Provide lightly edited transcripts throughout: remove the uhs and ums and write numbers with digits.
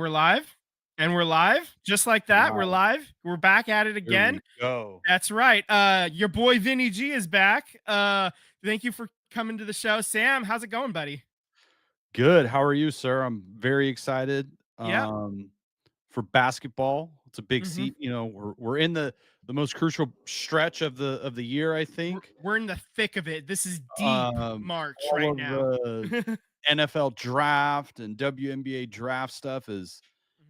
we're live, and we're live, just like that. We're Wow. live. We're back at it Here again. we go. That's right. Your boy Vinny G is back. Thank you for coming to the show, Sam. How's it going, buddy? Good. How are you, sir? I'm very excited Yep. for basketball. It's a big hmm seat. We're in the most crucial stretch of the year, I We're, think. we're in the thick of it. This is deep March All right of now. the NFL draft and WNBA draft stuff is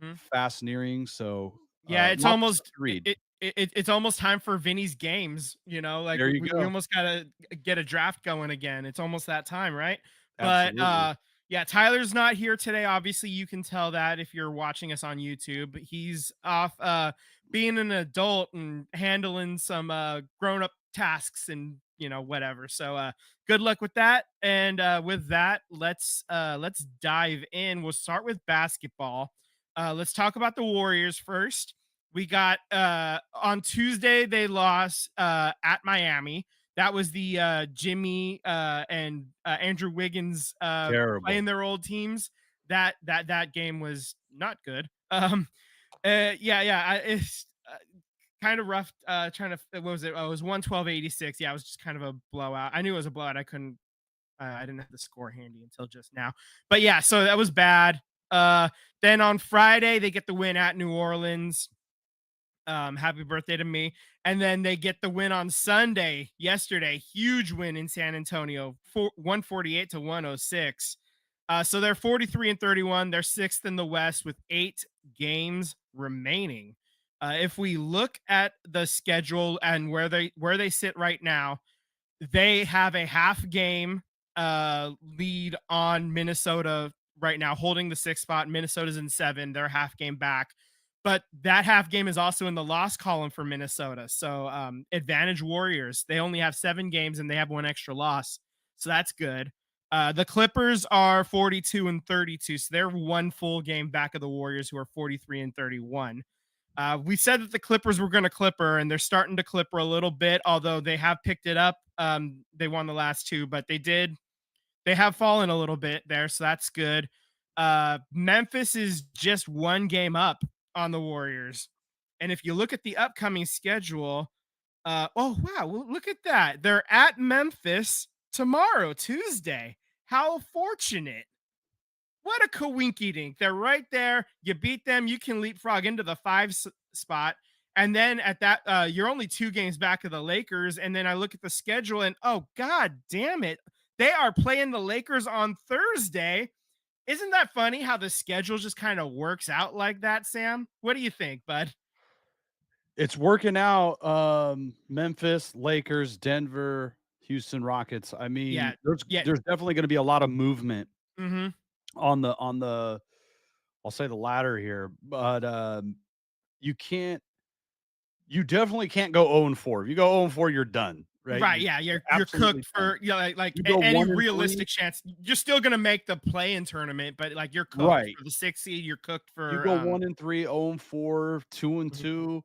hmm fascinating. So, Yeah, it's lots of stuff almost to read. it's almost time for Vinny's games. Like There you we go. almost gotta get a draft going again. It's almost that time, right? But Absolutely. yeah, Tyler's not here today. Obviously, you can tell that if you're watching us on YouTube. He's off being an adult and handling some grown up tasks and whatever. So good luck with that. And with that, let's dive in. We'll start with basketball. Let's talk about the Warriors first. We got on Tuesday they lost at Miami. That was the Jimmy and Andrew Wiggins playing Terrible. their old teams. That game was not good. It's kind of rough. Trying to what was it? Oh, it was 112-86. Yeah, it was just kind of a blowout. I knew it was a blowout. I didn't have the score handy until just now. But yeah, so that was bad. Then on Friday they get the win at New Orleans. Happy birthday to me. And then they get the win on Sunday, yesterday. Huge win in San Antonio, 148 to 106. So they're 43 and 31. They're sixth in the West with 8 games remaining. If we look at the schedule and where they sit right now, they have a half game lead on Minnesota right now, holding the sixth spot. Minnesota's in 7. They're a half game back. But that half game is also in the loss column for Minnesota. So advantage Warriors. They only have 7 games and they have 1 extra loss. So that's good. The Clippers are 42 and 32. So they're 1 full game back of the Warriors, who are 43 and 31. We said that the Clippers were going to clipper, and they're starting to clipper a little bit, although they have picked it up. They won the last 2, but they have fallen a little bit there, so that's good. Memphis is just 1 game up on the Warriors. And if you look at the upcoming schedule, oh wow, well, look at that. They're at Memphis tomorrow, Tuesday. How fortunate. What a coinky dink. They're right there. You beat them, you can leapfrog into the 5 spot. And then at that, you're only 2 games back of the Lakers. And then I look at the schedule and oh, god damn it. They are playing the Lakers on Thursday. Isn't that funny how the schedule just kind of works out like that, Sam? What do you think, bud? It's working out. Memphis, Lakers, Denver, Houston Rockets. I mean, Yeah. Yeah. there's definitely going to be a lot of movement hmm on the I'll say the ladder here, but you can't you definitely can't go 0 and 4. If you go 0 and 4, you're done, right? Right. You're Yeah. You're absolutely cooked done. for like You go any 1 and 3, realistic chance. You're still gonna make the play in tournament, but like you're cooked right. for the 6 seed. You're cooked You for go 1 and 3, 0 and 4, 2 and mhm. 2.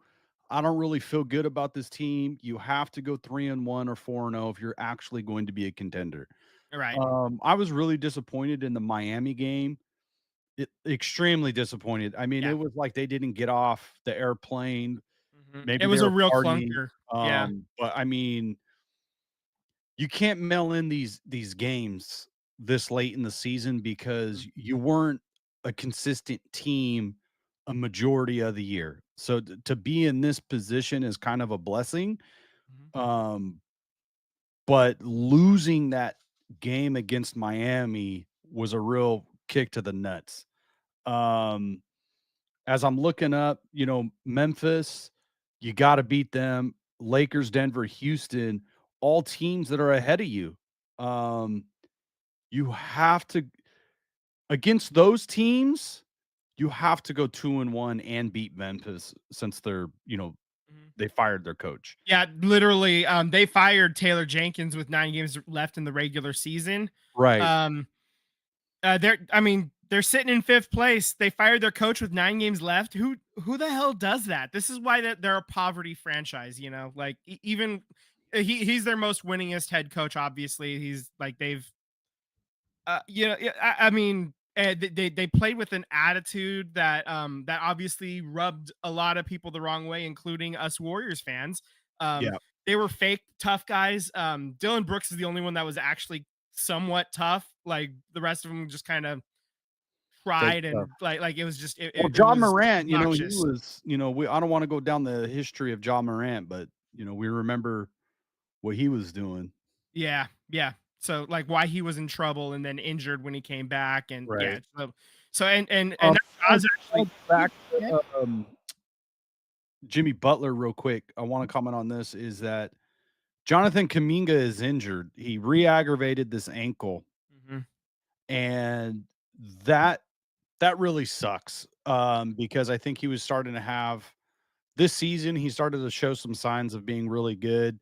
I don't really feel good about this team. You have to go 3 and 1 or 4 and 0 if you're actually going to be a contender. Right. I was really disappointed in the Miami game. Extremely disappointed. I mean, it Yeah. was like they didn't get off the airplane. It Maybe they was a were real partying. clunker. Yeah. But I mean, you can't mail in these games this late in the season Mhm. because you weren't a consistent team a majority of the year. So to be in this position is kind of a blessing. Mhm. Um, but losing that game against Miami was a real kick to the nuts. Um, as I'm looking up, Memphis, you got to beat them. Lakers, Denver, Houston, all teams that are ahead of you. Um, you have to against those teams, you have to go 2 and 1 and beat Memphis since Mhm. they fired their coach. Yeah, literally, they fired Taylor Jenkins with 9 games left in the regular season. Right. Um, they're sitting in 5th place. They fired their coach with 9 games left. Who the hell does that? This is why they're a poverty franchise, Like even he's their most winningest head coach, obviously. He's like they've yeah, I mean, and they played with an attitude that that obviously rubbed a lot of people the wrong way, including us Warriors fans. Um, Yeah, they were fake tough guys. Dylan Brooks is the only one that was actually somewhat tough. Like the rest of them just kind of fake tried, stuff. and like it was just Well, it John was Morant, he obnoxious. was, I don't want to go down the history of John Morant, but we remember what he was doing. Yeah, yeah. So like why he was in trouble and then injured when he came back, and yeah. Right. So and I Nas wanna actually. go back to Jimmy Butler real quick. I want to comment on this is that Jonathan Kaminga is injured. He re-aggravated this ankle, Mhm. and that that really sucks. Because I think he was starting to have this season, he started to show some signs of being really good.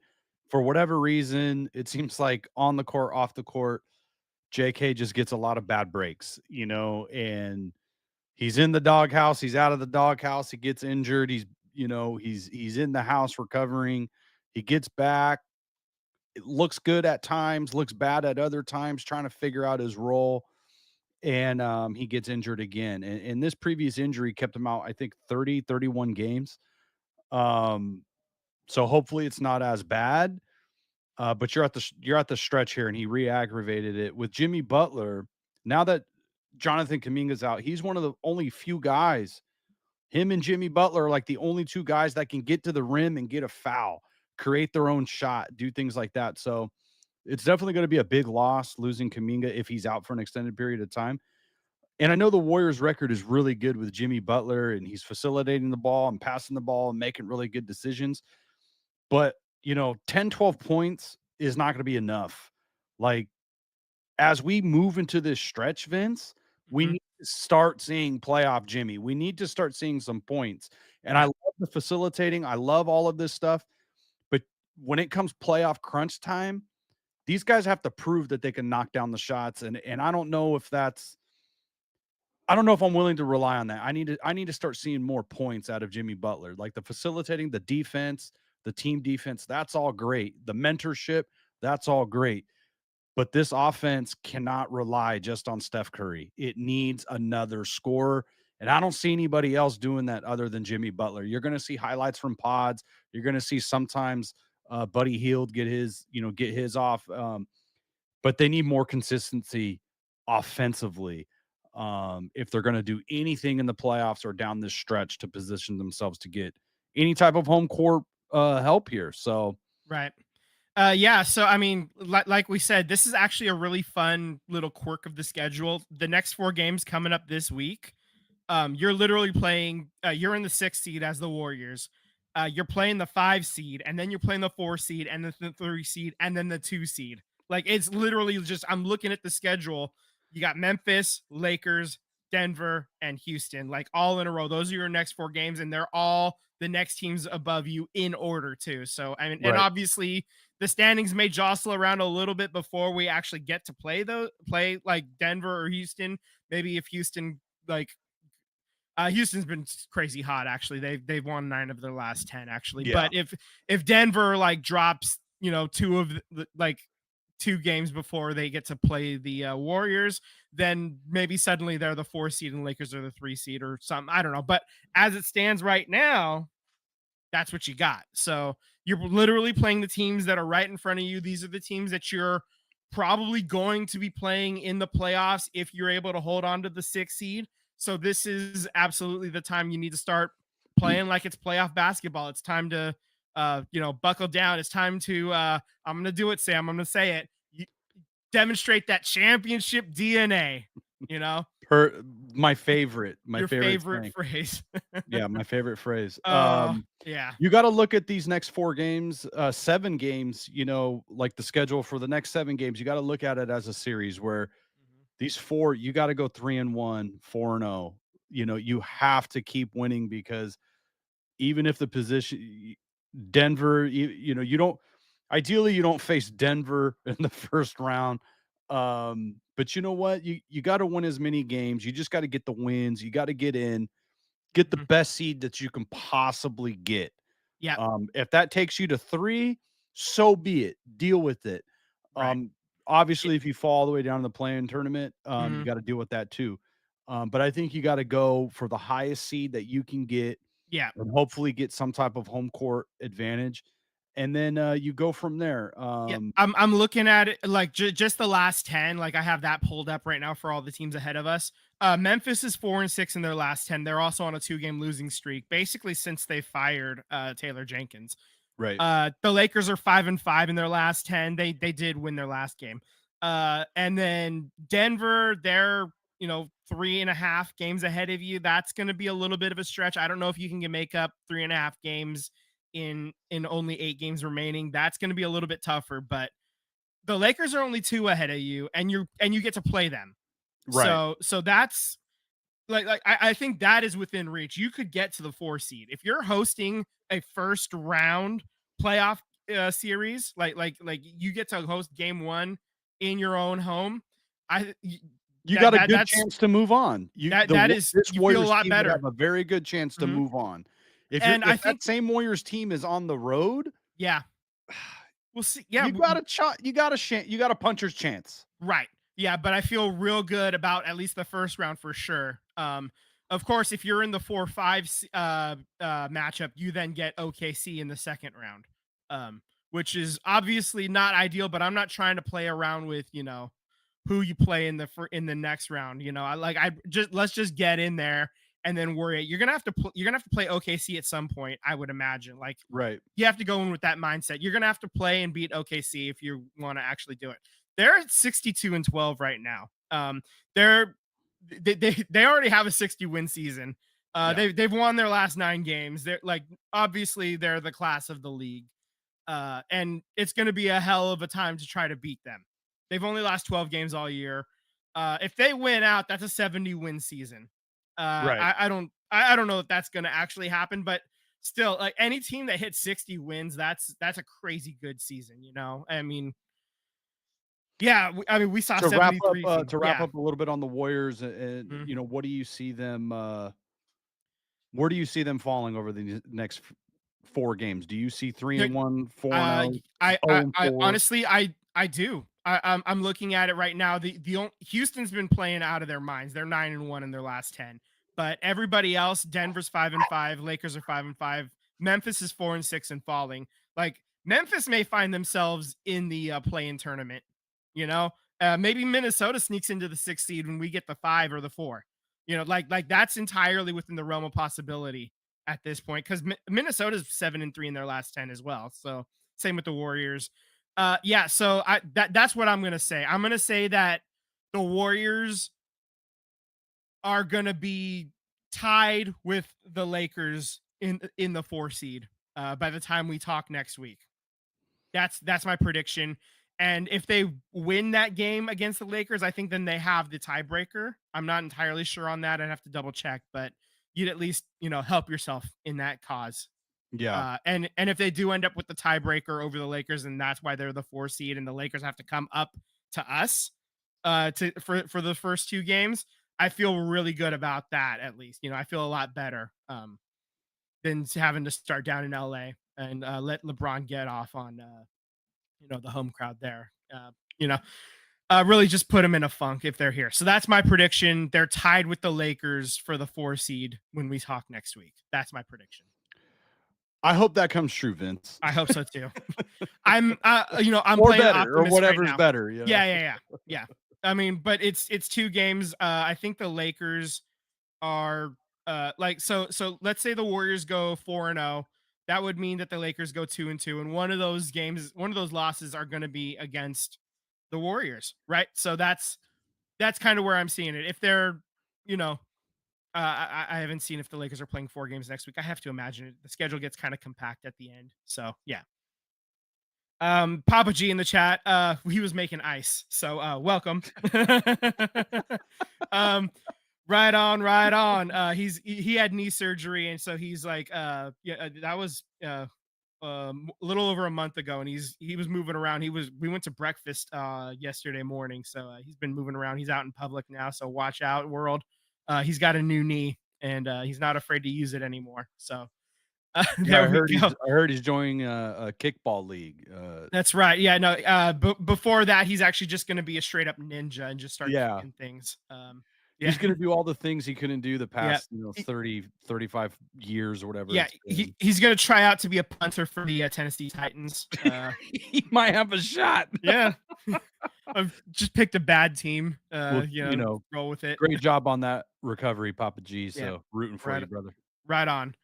For whatever reason, it seems like on the court, off the court, JK just gets a lot of bad breaks, and he's in the doghouse, he's out of the doghouse, he gets injured, he's in the house recovering, he gets back, it looks good at times, looks bad at other times, trying to figure out his role. And he gets injured again. And this previous injury kept him out, I think, 31 games. Um, so hopefully it's not as bad. But you're at the stretch here, and he re-aggravated it with Jimmy Butler. Now that Jonathan Kaminga's out, he's one of the only few guys. Him and Jimmy Butler are like the only two guys that can get to the rim and get a foul, create their own shot, do things like that. So it's definitely going to be a big loss losing Kaminga if he's out for an extended period of time. And I know the Warriors record is really good with Jimmy Butler, and he's facilitating the ball and passing the ball and making really good decisions. But, 10, 12 points is not going to be enough. Like, as we move into this stretch, Vince, we Mhm. need to start seeing playoff Jimmy. We need to start seeing some points. And I Yeah. love the facilitating. I love all of this stuff. But when it comes playoff crunch time, these guys have to prove that they can knock down the shots. And I don't know if I'm willing to rely on that. I need to start seeing more points out of Jimmy Butler. Like the facilitating, the defense, the team defense, that's all great. The mentorship, that's all great. But this offense cannot rely just on Steph Curry. It needs another scorer. And I don't see anybody else doing that other than Jimmy Butler. You're going to see highlights from pods. You're going to see sometimes Buddy Hield get his off. But they need more consistency offensively if they're going to do anything in the playoffs or down this stretch to position themselves to get any type of home court help here. So, Right. Yeah. So I mean, like we said, this is actually a really fun little quirk of the schedule. The next 4 games coming up this week, you're literally playing. You're in the 6th seed as the Warriors. You're playing the 5 seed, and then you're playing the 4 seed, and then the 3 seed, and then the 2 seed. Like it's literally just. I'm looking at the schedule. You got Memphis, Lakers, Denver, and Houston, like all in a row. Those are your next 4 games, and they're all the next teams above you in order too. So I mean, and right. obviously the standings may jostle around a little bit before we actually get to play like Denver or Houston. Maybe if Houston like Houston's been crazy hot actually. They've won 9 of their last 10 actually. Yeah. But if Denver like drops, 2 of the like 2 games before they get to play the Warriors, then maybe suddenly they're the 4 seed and Lakers are the 3 seed or something. I don't know. But as it stands right now, that's what you got. So you're literally playing the teams that are right in front of you. These are the teams that you're probably going to be playing in the playoffs if you're able to hold on to the 6 seed. So this is absolutely the time you need to start playing like it's playoff basketball. It's time to buckle down. It's time to I'm gonna do it, Sam. I'm gonna say it. You demonstrate that championship DNA, you know, Per my your favorite favorite thing. phrase. Yeah, my favorite phrase. Yeah. You gotta look at these next 4 games, 7 games, like the schedule for the next 7 games, you gotta look at it as a series where Mhm. these 4 you gotta go 3-1, 4-0. You have to keep winning because even if the position Denver, you don't ideally, you don't face Denver in the first round. But you know what? You gotta win as many games. You just gotta get the wins. You gotta get the Mhm. best seed that you can possibly get. Yep. If that takes you to 3, so be it. Deal with it. Right. Um, Obviously, if you fall all the way down in the play-in tournament, you Mhm. got to deal with that too. But I think you got to go for the highest seed that you can get, Yeah. and hopefully get some type of home court advantage, and then you go from there. Yeah, I'm looking at it like just the last 10. Like I have that pulled up right now for all the teams ahead of us. Memphis is 4-6 in their last 10. They're also on a 2-game losing streak, basically since they fired Taylor Jenkins. Right. The Lakers are 5-5 in their last 10. They did win their last game. And then Denver, they're 3.5 games ahead of you. That's going to be a little bit of a stretch. I don't know if you can make up 3.5 games in only 8 games remaining. That's going to be a little bit tougher. But the Lakers are only 2 ahead of you, and you get to play them. Right. So that's I think that is within reach. You could get to the 4 seed if you're hosting a first round playoff series. Like you get to host game 1 in your own home. I You that got a that good that's chance to move on. that is This you feel a Warriors lot team would better. have a very good chance to Mhm. move on. And I If think that same Warriors team is on the road, yeah, we'll see. Yeah, you got a shot. You got a puncher's chance. right. Yeah, but I feel real good about at least the first round for sure. Of course, if you're in the 4-5 matchup, you then get OKC in the second round, which is obviously not ideal. But I'm not trying to play around with who you play in the next round. I just let's just get in there and then worry. You're gonna have to play OKC at some point. I would imagine. Like Right. you have to go in with that mindset. You're gonna have to play and beat OKC if you want to actually do it. They're at 62-12 right now. They're they already have a 60-win season. Yeah. They've won their last 9 games. They're like obviously they're the class of the league, and it's going to be a hell of a time to try to beat them. They've only lost 12 games all year. If they win out, that's a 70-win season. Right. I don't know if that's going to actually happen, but still, like any team that hits 60 wins, that's a crazy good season. I mean, yeah, we saw 73 To wrap yeah. up a little bit on the Warriors, and Mhm. what do you see them? Where do you see them falling over the next 4 games? Do you see 3-1, 4-0, I 0-4? honestly, I do. I'm looking at it right now. Houston's been playing out of their minds. They're 9-1 in their last 10. But everybody else, Denver's 5-5, Lakers are 5-5, Memphis is 4-6 and falling. Like Memphis may find themselves in the play-in tournament. You know, maybe Minnesota sneaks into the 6th seed when we get the 5 or the 4. Like that's entirely within the realm of possibility at this point because Minnesota's 7-3 in their last 10 as well. So same with the Warriors. Yeah. So that's what I'm gonna say. I'm gonna say that the Warriors are gonna be tied with the Lakers in the 4 seed by the time we talk next week. That's my prediction. And if they win that game against the Lakers, I think then they have the tiebreaker. I'm not entirely sure on that. I'd have to double check, but you'd at least, help yourself in that cause. Yeah. And if they do end up with the tiebreaker over the Lakers, and that's why they're the 4 seed, and the Lakers have to come up to us for the first 2 games, I feel really good about that. At least, I feel a lot better than having to start down in LA and let LeBron get off on the home crowd there. Really just put them in a funk if they're here. So that's my prediction. They're tied with the Lakers for the 4 seed when we talk next week. That's my prediction. I hope that comes true, Vince. I hope so too. I'm I'm Or playing better, or optimist right whatever's now. better, Yeah. I mean, but it's 2 games. I think the Lakers are so let's say the Warriors go 4-0. That would mean that the Lakers go 2-2, and one of those losses are going to be against the Warriors, right? So that's kind of where I'm seeing it. If they're, I haven't seen if the Lakers are playing 4 games next week. I have to imagine it. The schedule gets kind of compact at the end. So yeah. Papa G in the chat, he was making ice. So welcome. um, right on, right on. He had knee surgery, and so he's like, that was a little over a month ago, and he was moving around. We went to breakfast yesterday morning, so he's been moving around. He's out in public now, so watch out, world. He's got a new knee, and he's not afraid to use it anymore. So Yeah, There we go. I heard he's joining a kickball league. That's right. Yeah, no. Before that, he's actually just going to be a straight up ninja and just start Yeah. kicking things. Yeah, He's gonna do all the things he couldn't do the yeah. past, 30, 35 years or whatever Yeah, it's been. he's gonna try out to be a punter for the Tennessee Titans. He might have a shot. Yeah, I've just picked a bad team. Well, Roll with it. great job on that recovery, Papa G, Yeah, so rooting for right, you, brother. right on.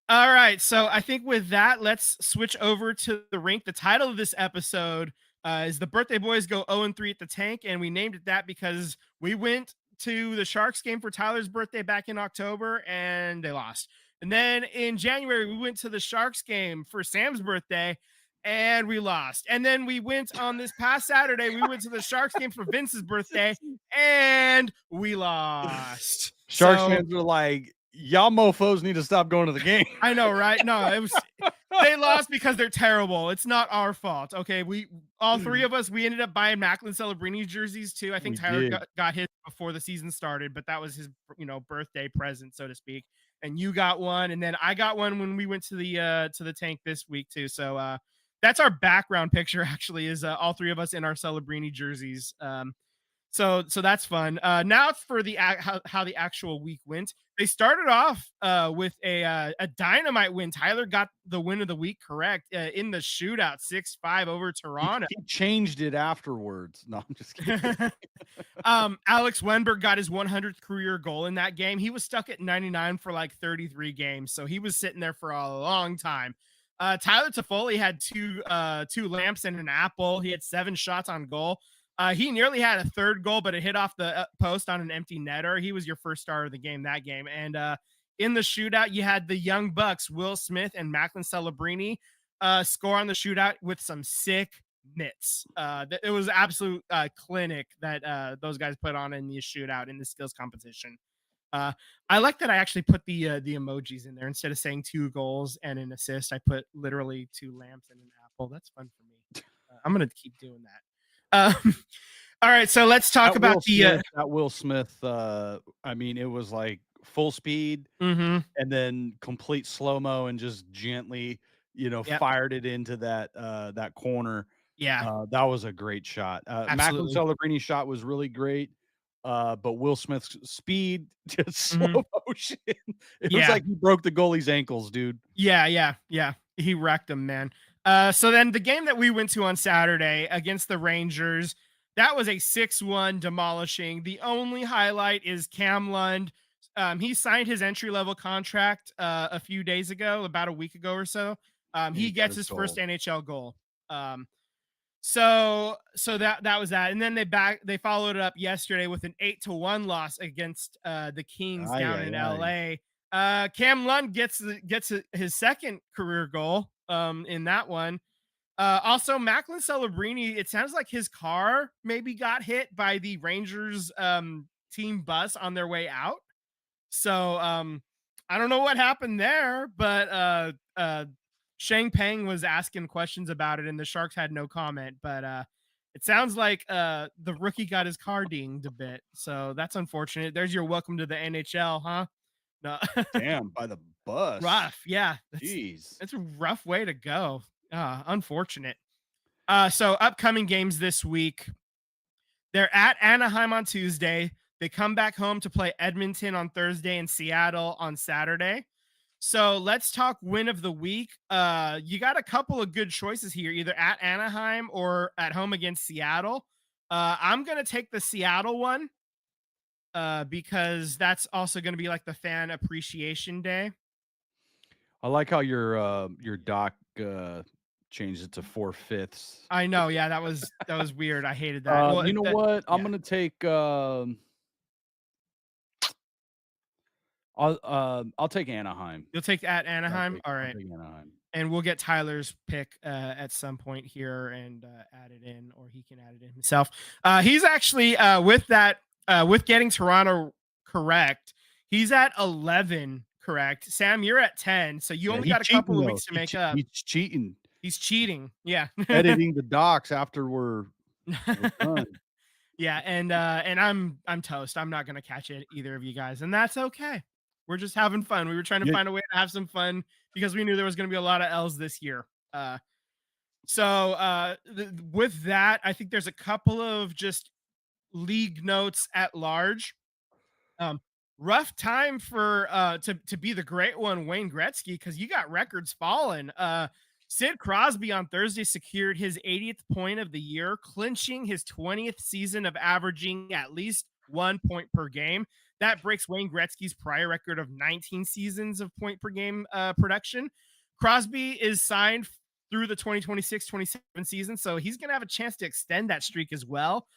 All right, so I think with that, let's switch over to the rink. The title of this episode is "The Birthday Boys Go 0-3 at the Tank," and we named it that because we went to the Sharks game for Tyler's birthday back in October, and they lost. And then in January, we went to the Sharks game for Sam's birthday, and we lost. And then we went on this past Saturday, we went to the Sharks game for Vince's birthday, and we lost. Sharks So fans are like, "Y'all mofos need to stop going to the game." I know, right? No, it was they lost because they're terrible. It's not our fault. Okay. We all three of us, we ended up buying Macklin Celebrini jerseys too. I think We Tyler did. got his before the season started, but that was his, birthday present, so to speak. And you got one, and then I got one when we went to the tank this week too. So that's our background picture actually, is all three of us in our Celebrini jerseys. So that's fun. Now for the how the actual week went. They started off with a dynamite win. Tyler got the win of the week correct in the shootout, 6-5 over Toronto. He changed it afterwards. No, I'm just kidding. Alex Wenberg got his 100th career goal in that game. He was stuck at 99 for like 33 games, so he was sitting there for a long time. Tyler Toffoli had two lamps and an apple. He had 7 shots on goal. He nearly had a third goal, but it hit off the post on an empty netter. He was your first star of the game that game. And in the shootout, you had the young Bucks, Will Smith and Macklin Celebrini, score on the shootout with some sick mitts. It was absolute clinic that those guys put on in the shootout in the skills competition. I like that I actually put the emojis in there instead of saying 2 goals and an assist. I put literally 2 lamps and an apple. That's fun for me. I'm gonna keep doing that. All right, so let's talk about that Will Smith. I mean, it was like full speed and then complete slow mo and just gently, fired it into that corner. Yeah, that was a great shot. Macklin absolutely. Celebrini shot was really great. But Will Smith's speed, just slow motion. It was like he broke the goalie's ankles, dude. Yeah. He wrecked them, man. So then the game that we went to on Saturday against the Rangers, that was a 6-1 demolishing. The only highlight is Cam Lund. He signed his entry-level contract a few days ago, about a week ago or so. He gets his first NHL goal. So that was that. And then they followed it up yesterday with an 8-1 loss against the Kings down in LA. Cam Lund gets his second career goal in that one. Also, Macklin Celebrini, it sounds like his car maybe got hit by the Rangers team bus on their way out. So I don't know what happened there, but Shang Peng was asking questions about it, and the Sharks had no comment. But it sounds like the rookie got his car dinged a bit, so that's unfortunate. There's your welcome to the NHL, huh? No. Damn, by the bus. Rough, yeah. Jeez, it's a rough way to go. Unfortunate. So upcoming games this week. They're at Anaheim on Tuesday. They come back home to play Edmonton on Thursday and Seattle on Saturday. So let's talk win of the week. You got a couple of good choices here, either at Anaheim or at home against Seattle. I'm going to take the Seattle one because that's also going to be like the fan appreciation day. I like how your doc changed it to 4/5. I know. Yeah, that was weird. I hated that. Well, you know what? I'm going to take I'll take Anaheim. You'll take at Anaheim? All right. I'll take Anaheim. And we'll get Tyler's pick at some point here and add it in, or he can add it in himself. He's actually with getting Toronto correct. He's at 11 correct. Sam, you're at 10, so you only got a couple of weeks to make up. He's cheating. He's cheating. Yeah. Editing the docs after we're done. Yeah, and I'm toast. I'm not gonna catch it, either of you guys, and that's okay. We're just having fun. We were trying to Yeah, find a way to have some fun because we knew there was going to be a lot of L's this year. With that, I think there's a couple of just league notes at large. Um, Rough time for to be the great one, Wayne Gretzky, because you got records falling. Sid Crosby on Thursday secured his 80th point of the year, clinching his 20th season of averaging at least 1 point per game. That breaks Wayne Gretzky's prior record of 19 seasons of point per game production. Crosby is signed through the 2026-27 season, so he's going to have a chance to extend that streak as well.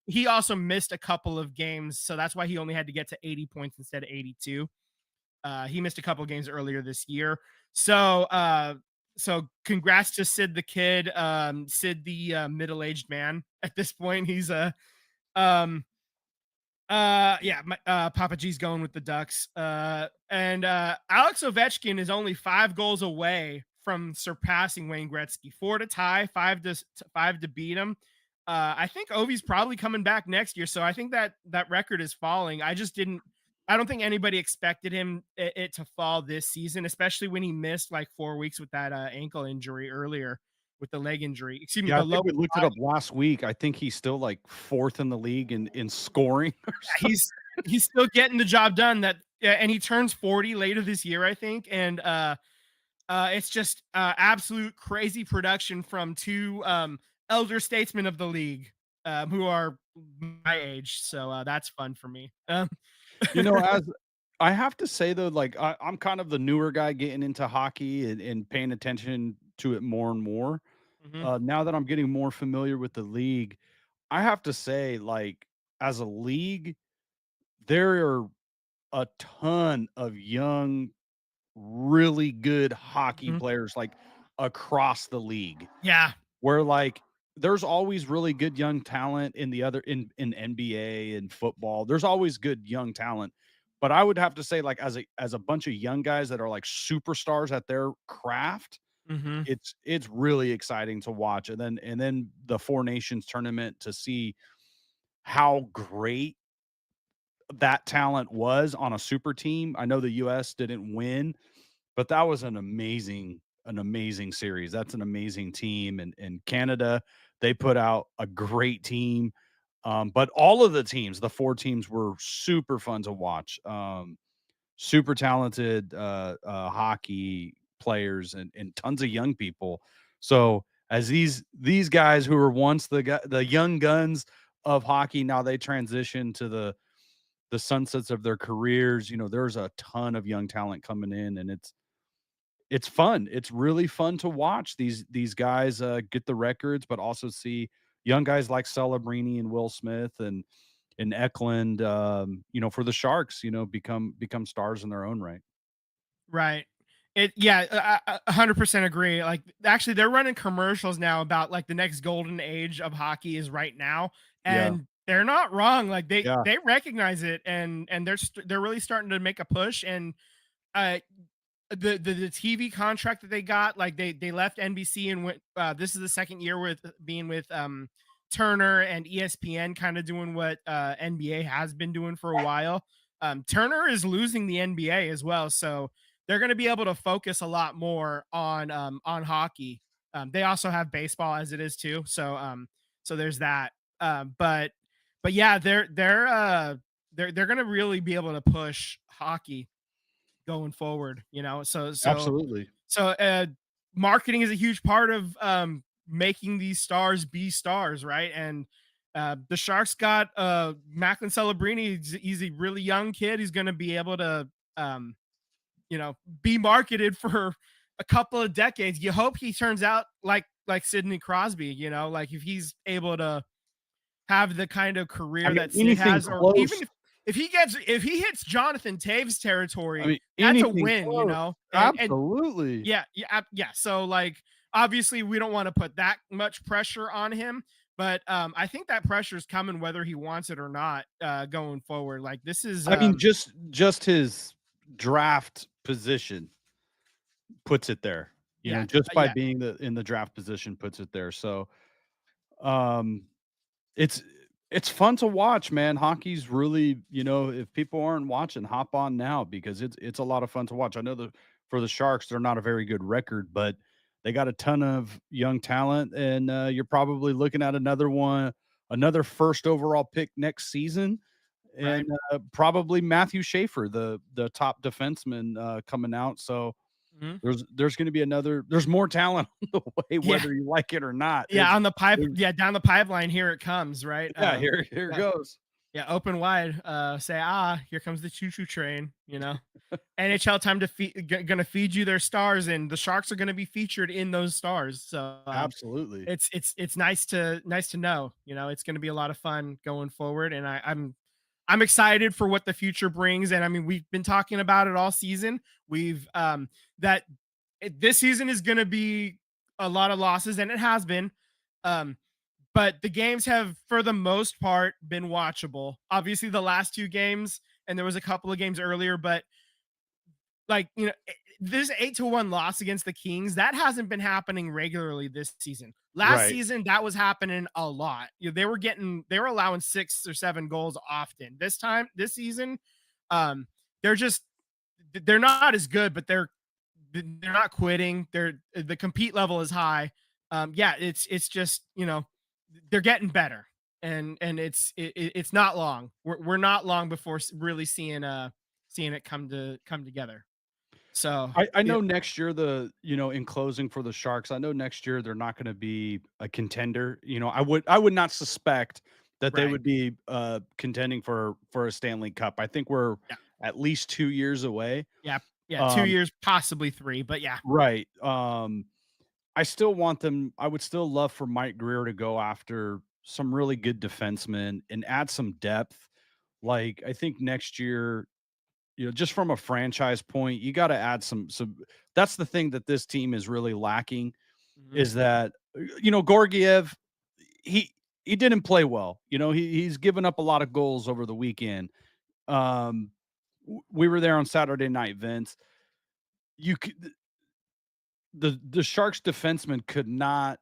He also missed a couple of games, so that's why he only had to get to 80 points instead of 82. He missed a couple of games earlier this year. So congrats to Sid the Kid, Sid the middle-aged man. At this point, he's a Papa G's going with the Ducks. And Alex Ovechkin is only 5 goals away from surpassing Wayne Gretzky. 4 to tie, 5 to beat him. I think Ovi's probably coming back next year, so I think that record is falling. I don't think anybody expected it to fall this season, especially when he missed like 4 weeks with that ankle injury earlier with the leg injury. Excuse me, yeah, the I low. think we looked it up last week. I think he's still like 4th in the league in scoring or something. He's still getting the job done. And he turns 40 later this year, I think. And it's just absolute crazy production from 2 elder statesmen of the league who are my age. So that's fun for me. As I have to say though, like I'm kind of the newer guy getting into hockey and paying attention to it more and more. Mhm. Now that I'm getting more familiar with the league, I have to say, like, as a league, there are a ton of young, really good hockey Mhm. players, like, across the league, Yeah. where, like, there's always really good young talent in the other in NBA and football. There's always good young talent. But I would have to say, like, as a bunch of young guys that are, like, superstars at their craft, Mhm. it's really exciting to watch. And then the Four Nations tournament to see how great that talent was on a super team. I know the US didn't win, but that was an amazing series. That's an amazing team. And Canada, they put out a great team. But all of the teams, the 4 teams were super fun to watch. Super talented hockey players and tons of young people. So as these guys who were once the young guns of hockey, now they transition to the sunsets of their careers. There's a ton of young talent coming in, and it's fun. It's really fun to watch these guys get the records, but also see young guys like Celebrini and Will Smith and Eklund, for the Sharks, become stars in their own right. Right. I 100% agree. Like, actually, they're running commercials now about like the next golden age of hockey is right now, Yeah, and they're not wrong. Like yeah. they recognize it, and they're really starting to make a push. And uh, the TV contract that they got, like they left NBC and went. This is the second year with being with Turner and ESPN, kind of doing what NBA has been doing for a while. Turner is losing the NBA as well, so they're going to be able to focus a lot more on hockey. They also have baseball as it is too, so there's that. But yeah, they're going to really be able to push hockey going forward. Absolutely. So marketing is a huge part of making these stars be stars, right? And the Sharks got Macklin Celebrini. He's a really young kid. He's going to be able to um, be marketed for a couple of decades. You hope he turns out like Sidney Crosby, like if he's able to have the kind of I career mean, that Sid anything has, or even close. if he hits Jonathan Taves I territory, mean, that's a anything win, close. and Absolutely. yeah. So like, obviously, we don't want to put that much pressure on him, but I think that pressure is coming whether he wants it or not, going forward. Like this is I mean, just his draft position puts it there. yeah, Just by yeah. being in the draft position puts it there. So, um, it's It's fun to watch, man. Hockey's really, if people aren't watching, hop on now because it's a lot of fun to watch. I know for the Sharks, they're not a very good record, but they got a ton of young talent, and you're probably looking at another first overall pick next season, and Right. probably Matthew Schaefer, the top defenseman coming out. So Mhm. there's going to be there's more talent on the way, Yeah. whether you like it or not. Yeah, on the pipe. There's- Yeah, down the pipeline. Here it comes. Right. yeah, here it Yeah. goes. Yeah. Open wide. Say, here comes the choo choo train. NHL time to gonna feed you their stars, and the Sharks are gonna be featured in those stars. So Absolutely. it's nice to know. It's gonna be a lot of fun going forward, and I'm excited for what the future brings. And I mean, we've been talking about it all season. We've that this season is gonna be a lot of losses, and it has been. Um, but the games have, for the most part, been watchable. Obviously, the last two games, and there was a couple of games earlier, but this 8-1 loss against the Kings, that hasn't been happening regularly this season. Last Right. season, that was happening a lot. They were allowing 6 or 7 goals often. This season, um, they're not as good, but they're not quitting. The compete level is high. Yeah, it's just, they're getting better, and it's not long. We're not long before really seeing it come together. So, I yeah, know next year in closing for the Sharks, I know next year they're not gonna be a contender. I would not suspect that they right. would be contending for a Stanley Cup. I think we're Yeah. at least 2 years away. Yeah. Yeah, 2 Um, years, possibly 3, but yeah. right. I would still love for Mike Greer to go after some really good defensemen and add some depth. Like, I think next year, just from a franchise point, you gotta add some that's the thing that this team is really lacking Mhm. is that, Gorgiev, he he didn't play well. He's given up a lot of goals over the weekend. We were there on Saturday night, Vince. You could the Sharks defenseman could not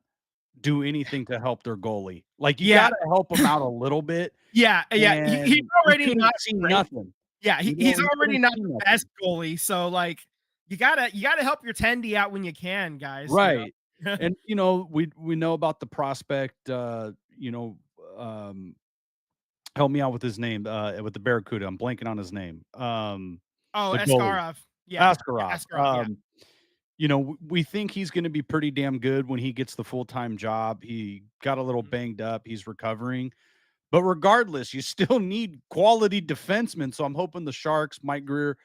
do anything to help their goalie. Like, you Yeah. gotta help him out a little bit, Yeah, yeah, he's and he already not couldn't see great. nothing. Yeah, he's He already couldn't not see the nothing. best goalie, so, like, you gotta help your tendy out when you can, guys. Right. And, we know about the prospect, help me out with his name, with the Barracuda. I'm blanking on his name. Oh, The goalie, Askarov. Yeah. Yeah, Askarov. Askarov, yeah. We think he's gonna be pretty damn good when he gets the full-time job. He got a little Mhm. banged up. He's recovering. But regardless, you still need quality defensemen. So I'm hoping the Sharks, Mike Greer,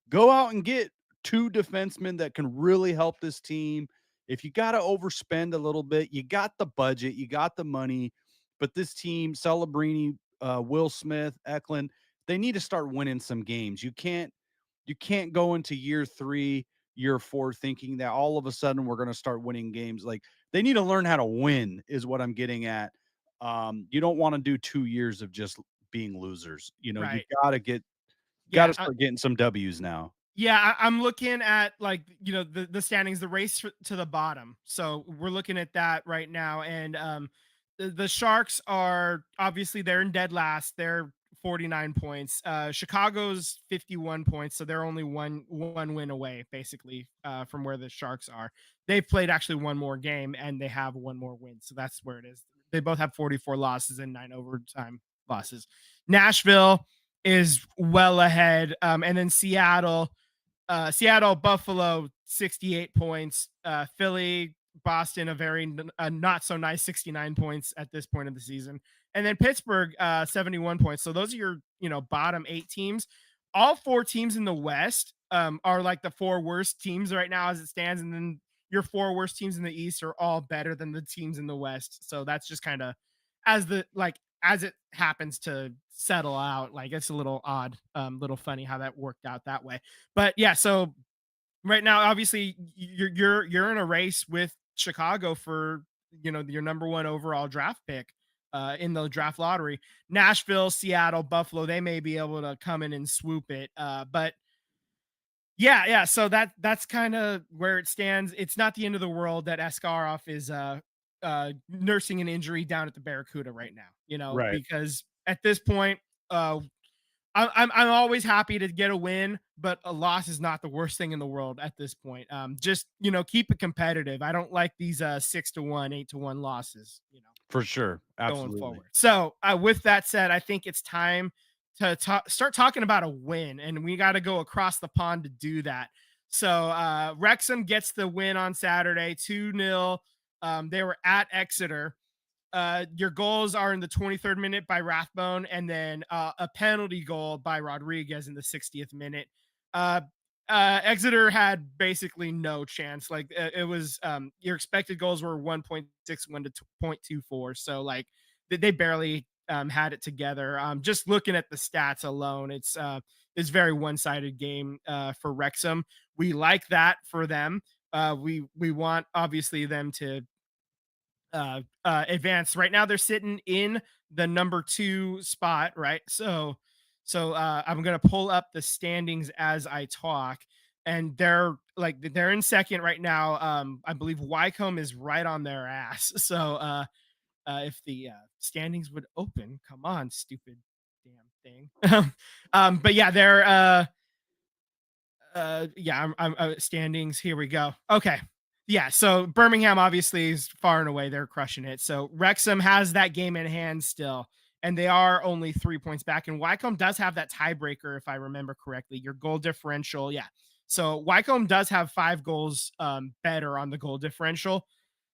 go out and get 2 defensemen that can really help this team. If you got to overspend a little bit, you got the budget, you got the money. But this team, Celebrini, Will Smith, Eklund, they need to start winning some games. You can't go into year 3, year 4 thinking that all of a sudden we're going to start winning games. Like, they need to learn how to win is what I'm getting at. You don't want to do 2 years of just being losers. You Right. gotta Yeah, start getting some W's now. yeah, I'm looking at, like, the standings, the race to the bottom. So we're looking at that right now, and the Sharks are obviously they're in dead last. They're 49 points. Chicago's 51 points, so they're only one win away, basically, from where the Sharks are. They've played actually one more game, and they have one more win, so that's where it is. They both have 44 losses and 9 overtime losses. Nashville is well ahead, and then Seattle, Buffalo, 68 points. Philly, Boston, a very not so nice 69 points at this point of the season. And then Pittsburgh, 71 points. So those are your, bottom 8 teams. All 4 teams in the West are like the 4 worst teams right now as it stands. And then your 4 worst teams in the East are all better than the teams in the West. So that's just kind of as it happens to settle out. Like, it's a little odd, little funny how that worked out that way. But yeah, so right now, obviously, you're in a race with Chicago for, your number 1 overall draft pick in the draft lottery. Nashville, Seattle, Buffalo, they may be able to come in and swoop it. But yeah. So that's kind of where it stands. It's not the end of the world that Askarov is nursing an injury down at the Barracuda right now, Right. because at this point, uh, I'm always happy to get a win, but a loss is not the worst thing in the world at this point. Just keep it competitive. I don't like these 6-1, 8-1 losses. For sure. Going Absolutely. forward. So, with that said, I think it's time to start talking about a win, and we got to go across the pond to do that. So, Wrexham gets the win on Saturday, 2-0. They were at Exeter. Your goals are in the 23rd minute by Rathbone, and then a penalty goal by Rodriguez in the 60th minute. Uh, Exeter had basically no chance. Like it was, your expected goals were 1.61 to 0.24. So like they barely had it together. Just looking at the stats alone, it's very one-sided game for Wrexham. We like that for them. We want obviously them to advance. Right now they're sitting in the number 2 spot, right? So I'm gonna pull up the standings as I talk, and they're in second right now. I believe Wycombe is right on their ass. So if the standings would open, come on, stupid damn thing. But yeah, they're yeah, I'm standings. Here we go. Okay. Yeah, so Birmingham obviously is far and away they're crushing it. So Wrexham has that game in hand still, and they are only 3 points back. And Wycombe does have that tiebreaker, if I remember correctly. Your goal differential, yeah. So Wycombe does have 5 goals better on the goal differential.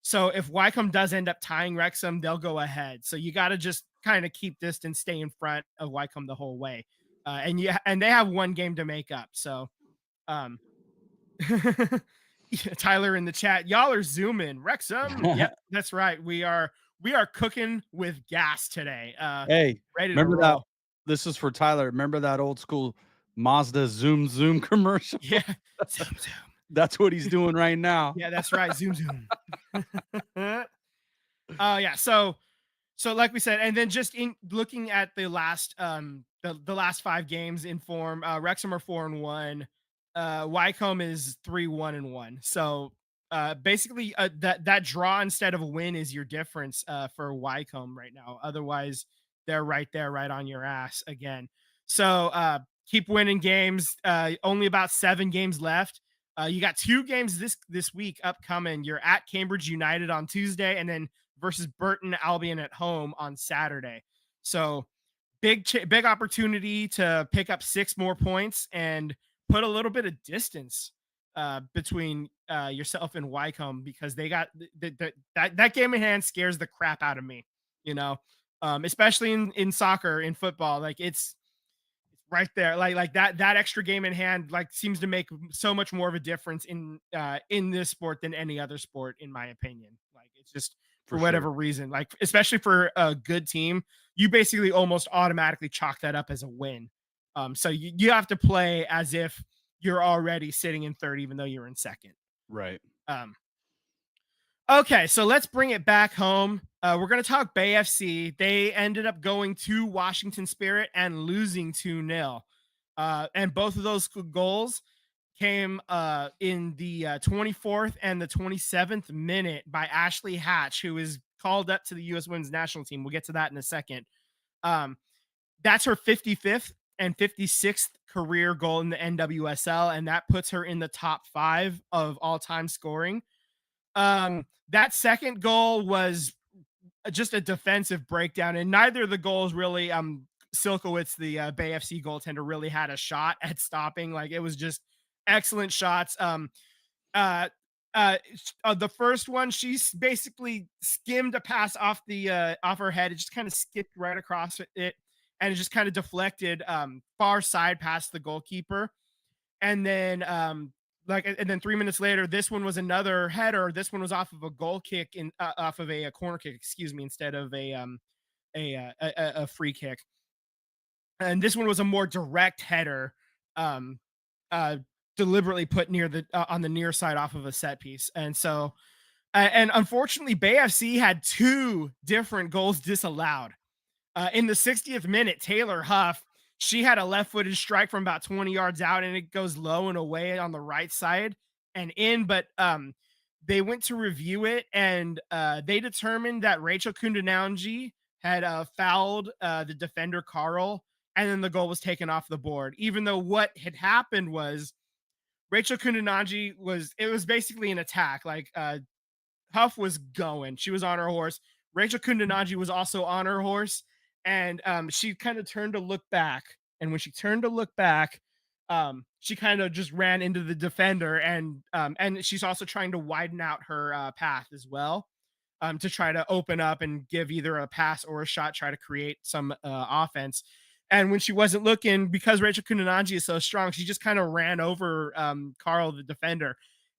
So if Wycombe does end up tying Wrexham, they'll go ahead. So you got to just kind of keep distance, stay in front of Wycombe the whole way, and they have one game to make up. So um, Tyler in the chat, y'all are zooming. Wrexham. Yep, that's right. We are cooking with gas today. Hey, Ready to remember that? roll. This is for Tyler. Remember that old school Mazda Zoom commercial? Yeah. Zoom zoom. That's what he's doing right now. Yeah, that's right. Zoom zoom. Yeah. So like we said, and then just in looking at the last the last 5 games in form, Wrexham are 4-1. Wycombe is 3-1-1. So basically that draw instead of a win is your difference for Wycombe right now. Otherwise, they're right there, right on your ass again. So keep winning games. Only about 7 games left. You got 2 games this week upcoming. You're at Cambridge United on Tuesday, and then versus Burton Albion at home on Saturday. So big opportunity to pick up 6 more points and put a little bit of distance between yourself and Wycombe, because they got that game in hand scares the crap out of me, especially in soccer, in football. Like it's right there, like that extra game in hand like seems to make so much more of a difference in this sport than any other sport, in my opinion. Like it's just for For sure. whatever reason, like especially for a good team, you basically almost automatically chalk that up as a win. So you have to play as if you're already sitting in third, even though you're in second. Right. um Okay, so let's bring it back home. We're going to talk Bay FC. They ended up going to Washington Spirit and losing 2-0. And both of those goals came in the 24th and the 27th minute by Ashley Hatch, who is called up to the U.S. Women's National Team. We'll get to that in a second. That's her 55th and 56th career goal in the NWSL, and that puts her in the top 5 of all-time scoring. That second goal was just a defensive breakdown, and neither of the goals really, Silkowitz, the Bay FC goaltender, really had a shot at stopping. Like it was just excellent shots. The first one, she's basically skimmed a pass off her head. It just kind of skipped right across it, and it just kind of deflected far side past the goalkeeper. And then and then 3 minutes later, this one was another header. This one was off of a goal kick off of a corner kick, excuse me, instead of a free kick. And this one was a more direct header, um, deliberately put near on the near side off of a set piece. And so, and unfortunately, Bay FC had 2 different goals disallowed. In the 60th minute, Taylor Huff, she had a left-footed strike from about 20 yards out, and it goes low and away on the right side and in. But they went to review it, and they determined that Rachel Kundananji had fouled the defender Carl, and then the goal was taken off the board. Even though what had happened was Rachel Kundananji it was basically an attack. Like Huff was going, she was on her horse. Rachel Kundananji was also on her horse, and she kind of turned to look back. And when she turned to look back, she kind of just ran into the defender, and she's also trying to widen out her path as well, to try to open up and give either a pass or a shot, try to create some offense. And when she wasn't looking, because Rachel Kundananji is so strong, she just kind of ran over Carl, the defender.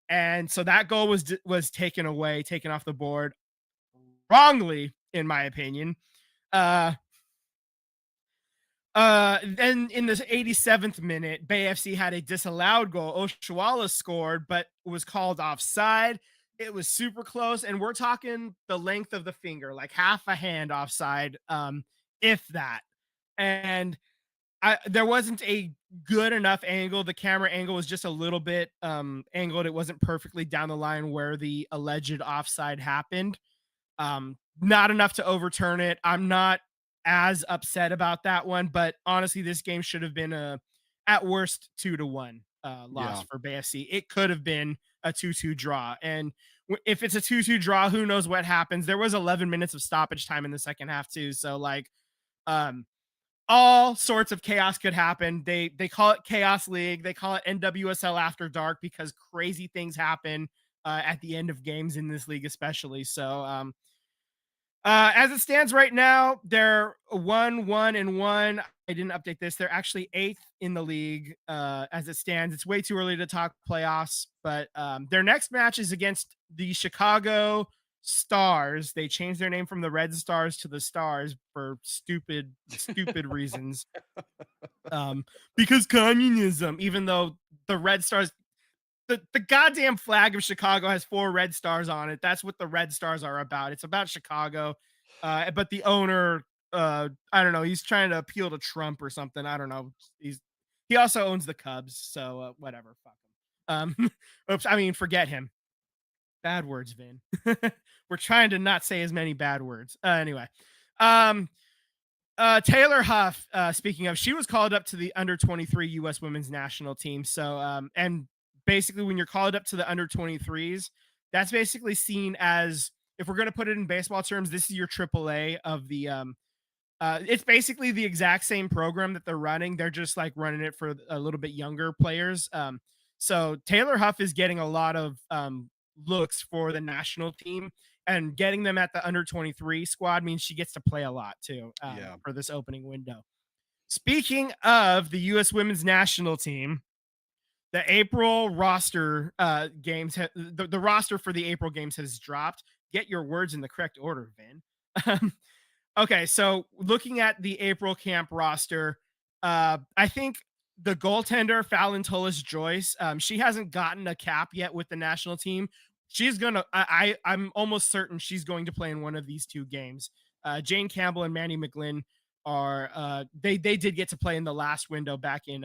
And so that goal was taken away, taken off the board wrongly, in my opinion. Then in the 87th minute, Bay FC had a disallowed goal. Oshuala scored, but was called offside. It was super close, and we're talking the length of the finger, like half a hand offside, if that. And there wasn't a good enough angle. The camera angle was just a little bit angled. It wasn't perfectly down the line where the alleged offside happened. Not enough to overturn it. I'm not as upset about that one, but honestly, this game should have been at worst 2-1 loss for BFC. It could have been a 2-2 draw. And if it's a 2-2 draw, who knows what happens? There was 11 minutes of stoppage time in the second half too. So like, all sorts of chaos could happen. They call it Chaos League. They call it NWSL After Dark because crazy things happen at the end of games in this league, especially. So as it stands right now, they're 1-1-1. I didn't update this. They're actually 8th in the league as it stands. It's way too early to talk playoffs, but their next match is against the Chicago Stars. They changed their name from the Red Stars to the Stars for stupid reasons. Because communism, even though the Red Stars, the goddamn flag of Chicago has 4 red stars on it. That's what the Red Stars are about. It's about Chicago. But the owner, I don't know, he's trying to appeal to Trump or something. I don't know. He also owns the Cubs, so whatever. Fuck him. Oops, I mean, forget him. Bad words, Vin. We're trying to not say as many bad words. Anyway. Taylor Huff, speaking of, she was called up to the under 23 U.S. women's national team. So, and basically when you're called up to the under 23s, that's basically seen as, if we're going to put it in baseball terms, this is your AAA of the, it's basically the exact same program that they're running. They're just like running it for a little bit younger players. So Taylor Huff is getting a lot of looks for the national team, and getting them at the under 23 squad means she gets to play a lot too for this opening window. Speaking of the U.S. women's national team, the April roster games, the roster for the April games has dropped. Get your words in the correct order, Vin. Okay, so looking at the April camp roster, I think the goaltender, Fallon Tullis-Joyce, she hasn't gotten a cap yet with the national team. She's gonna, I'm almost certain she's going to play in one of these 2 games. Jane Campbell and Manny McGlynn are, they did get to play in the last window back in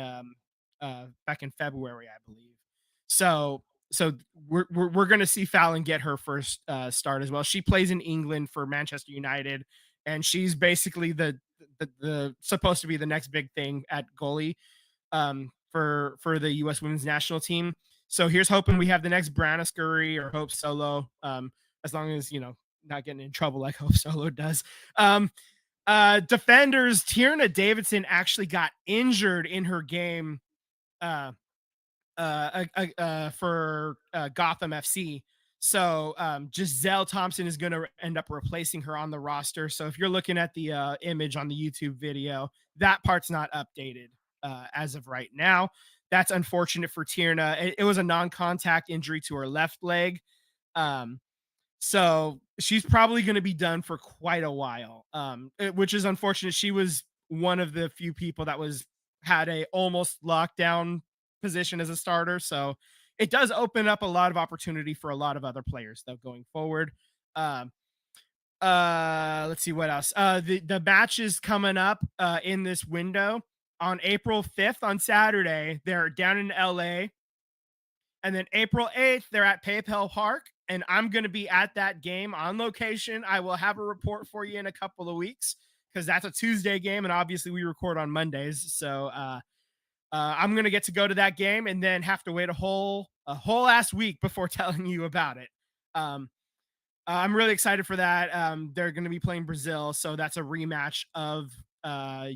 February, I believe. So we're gonna see Fallon get her first start as well. She plays in England for Manchester United, and she's basically the supposed to be the next big thing at goalie for the U.S. women's national team. So here's hoping we have the next Brianna Scurry or Hope Solo, as long as, you know, not getting in trouble like Hope Solo does. Defenders, Tierna Davidson actually got injured in her game for Gotham FC. So Giselle Thompson is going to end up replacing her on the roster. So if you're looking at the image on the YouTube video, that part's not updated as of right now. That's unfortunate for Tierna. It was a non-contact injury to her left leg. So she's probably going to be done for quite a while, which is unfortunate. She was one of the few people that had a almost lockdown position as a starter. So it does open up a lot of opportunity for a lot of other players though going forward. Let's see what else. The match is coming up in this window on April 5th on Saturday. They're down in LA And then April 8th, they're at PayPal Park, and I'm going to be at that game on location. I will have a report for you in a couple of weeks because that's a Tuesday game, and obviously we record on Mondays. So I'm going to get to go to that game and then have to wait a whole ass week before telling you about it. Um, I'm really excited for that. They're going to be playing Brazil, so that's a rematch of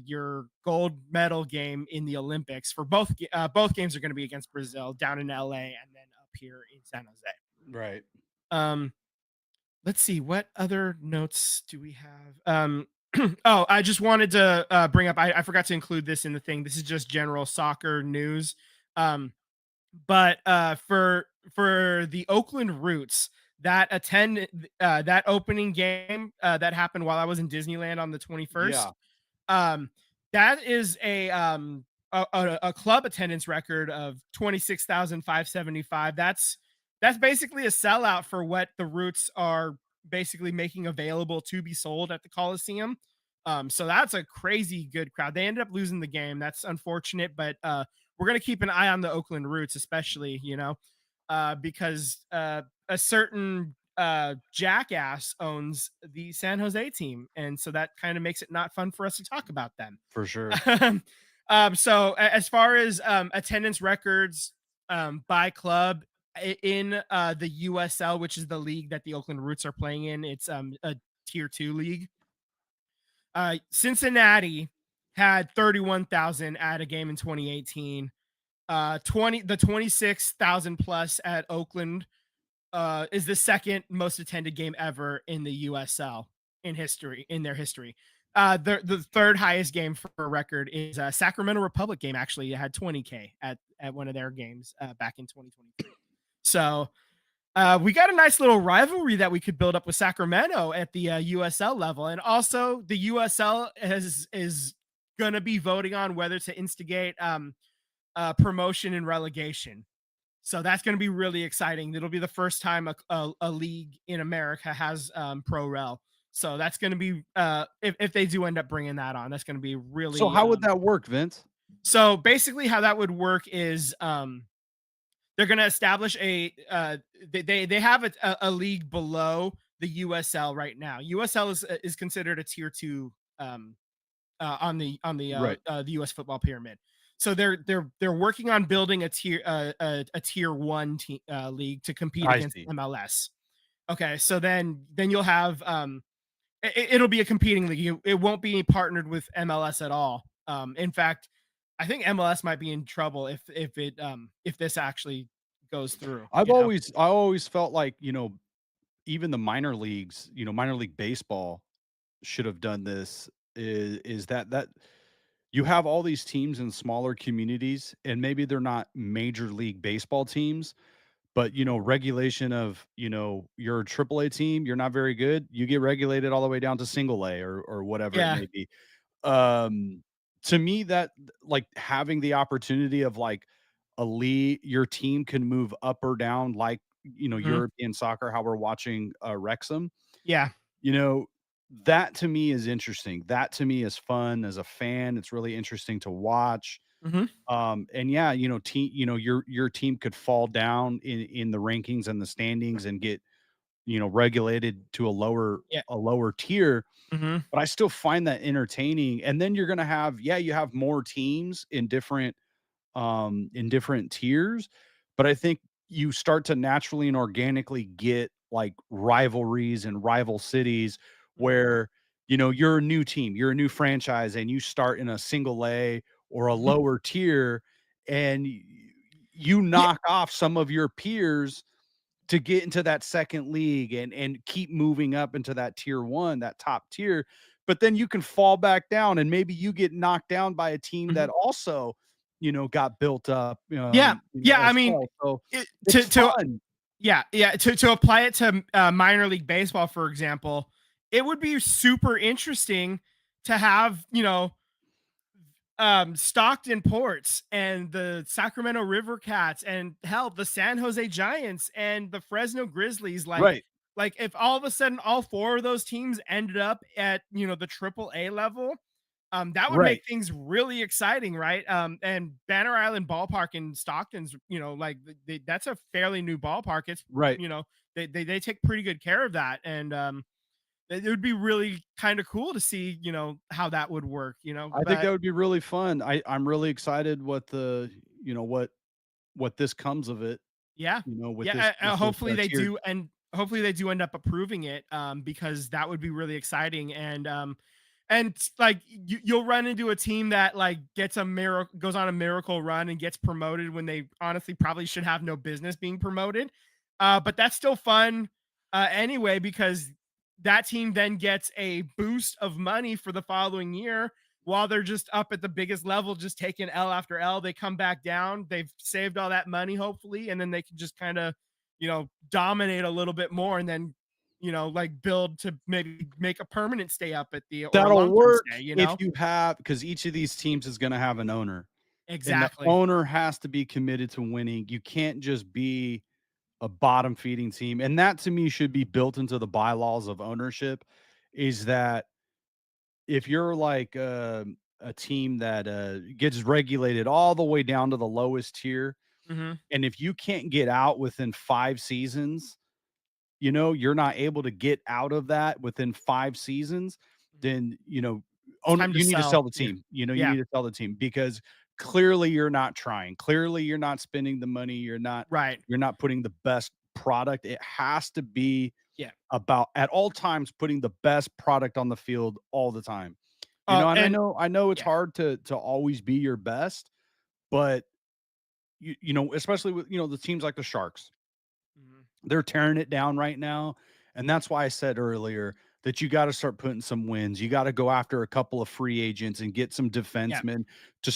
your gold medal game in the Olympics. For both games are going to be against Brazil down in LA and then up here in San Jose. Right. Um, let's see, what other notes do we have? Oh, I just wanted to bring up. I forgot to include this in the thing. This is just general soccer news. But for the Oakland Roots that opening game that happened while I was in Disneyland on the 21st. Yeah. Um, that is a club attendance record of 26,575. That's basically a sellout for what the Roots are basically making available to be sold at the Coliseum. So that's a crazy good crowd. They ended up losing the game. That's unfortunate, but we're gonna keep an eye on the Oakland Roots, especially, because a certain jackass owns the San Jose team, and so that kind of makes it not fun for us to talk about them. For sure. So as far as attendance records by club in the USL, which is the league that the Oakland Roots are playing in, it's a tier 2 league. Cincinnati had 31,000 at a game in 2018. 26,000 plus at Oakland is the second most attended game ever in the USL in their history. The third highest game for a record is Sacramento Republic game. Actually, it had 20K at one of their games back in 2023. So we got a nice little rivalry that we could build up with Sacramento at the USL level, and also the USL is going to be voting on whether to instigate promotion and relegation. So that's going to be really exciting. It'll be the first time a league in America has pro rel. So that's going to be if they do end up bringing that on, that's going to be really. So how would that work, Vince? So basically, how that would work is they're going to establish they have a league below the USL right now. USL is considered a tier 2 on the Right. the US football pyramid. So they're working on building a tier 1 league to compete against MLS. Okay, so then you'll have it'll be a competing league. It won't be partnered with MLS at all. In fact, I think MLS might be in trouble if this actually goes through. I always felt like, even the minor leagues, minor league baseball should have done this is that you have all these teams in smaller communities and maybe they're not major league baseball teams, but regulation of, you're a AAA team, you're not very good, you get regulated all the way down to single A or whatever it Yeah. may be. Um, to me, that like having the opportunity of like a league, your team can move up or down, like Mhm. European soccer, how we're watching Wrexham. Yeah. You know, that to me is interesting. That to me is fun as a fan. It's really interesting to watch. Mhm. And yeah, your team could fall down in the rankings and the standings and get regulated to Yeah. a lower tier, Mhm. but I still find that entertaining. And then you're gonna have, you have more teams in different tiers, but I think you start to naturally and organically get like rivalries and rival cities Mhm. where you're a new team, you're a new franchise, and you start in a single A or a Mhm. lower tier, and you Yeah. knock off some of your peers to get into that second league and keep moving up into that tier 1, that top tier, but then you can fall back down and maybe you get knocked down by a team Mhm. that also, got built up, Yeah. Yeah, I as mean, well. So it, it's fun. yeah, to apply it to minor league baseball, for example, it would be super interesting to have, Stockton Ports and the Sacramento River Cats and hell, the San Jose Giants and the Fresno Grizzlies. Right. Like if all of a sudden all four of those teams ended up at, the triple A level, That would make Right, things really exciting, right? And Banner Island Ballpark in Stockton's, like that's a fairly new ballpark. It's, right. they take pretty good care of that, and it would be really kind of cool to see, how that would work, I think but that would be really fun. I'm really excited what the you know, what this comes of it, yeah, with yeah. this, Hopefully they tiered. do, and hopefully they do end up approving it, because that would be really exciting. And like you'll run into a team that like goes on a miracle run and gets promoted when they honestly probably should have no business being promoted. But that's still fun, anyway, because that team then gets a boost of money for the following year while they're just up at the biggest level, just taking L after L. They come back down. They've saved all that money, hopefully, and then they can just kind of, dominate a little bit more, and then, like build to maybe make a permanent stay up at the or a That'll long term work stay. if you have, because each of these teams is gonna have an owner, and the Exactly. owner has to be committed to winning. You can't just be a bottom feeding team, and that to me should be built into the bylaws of ownership, is that if you're like, a team that, gets regulated all the way down to the lowest tier, Hmm. and if you can't get out within 5 seasons, you're not able to get out of that within 5 seasons, then, It's owner time to you need to sell sell. the Yeah. team. You Yeah. need to sell the team because clearly you're not trying. Clearly you're not spending the money. Right. You're not putting the best product. It has to be Yeah. about at all times putting the best product on the field all the time. And And I know it's yeah. hard to always be your best, but especially with, the teams like the Sharks. Mhm. They're tearing it down right now, and that's why I said earlier that you gotta start putting some wins. You gotta go after a couple of free agents and get some Yeah. defensemen to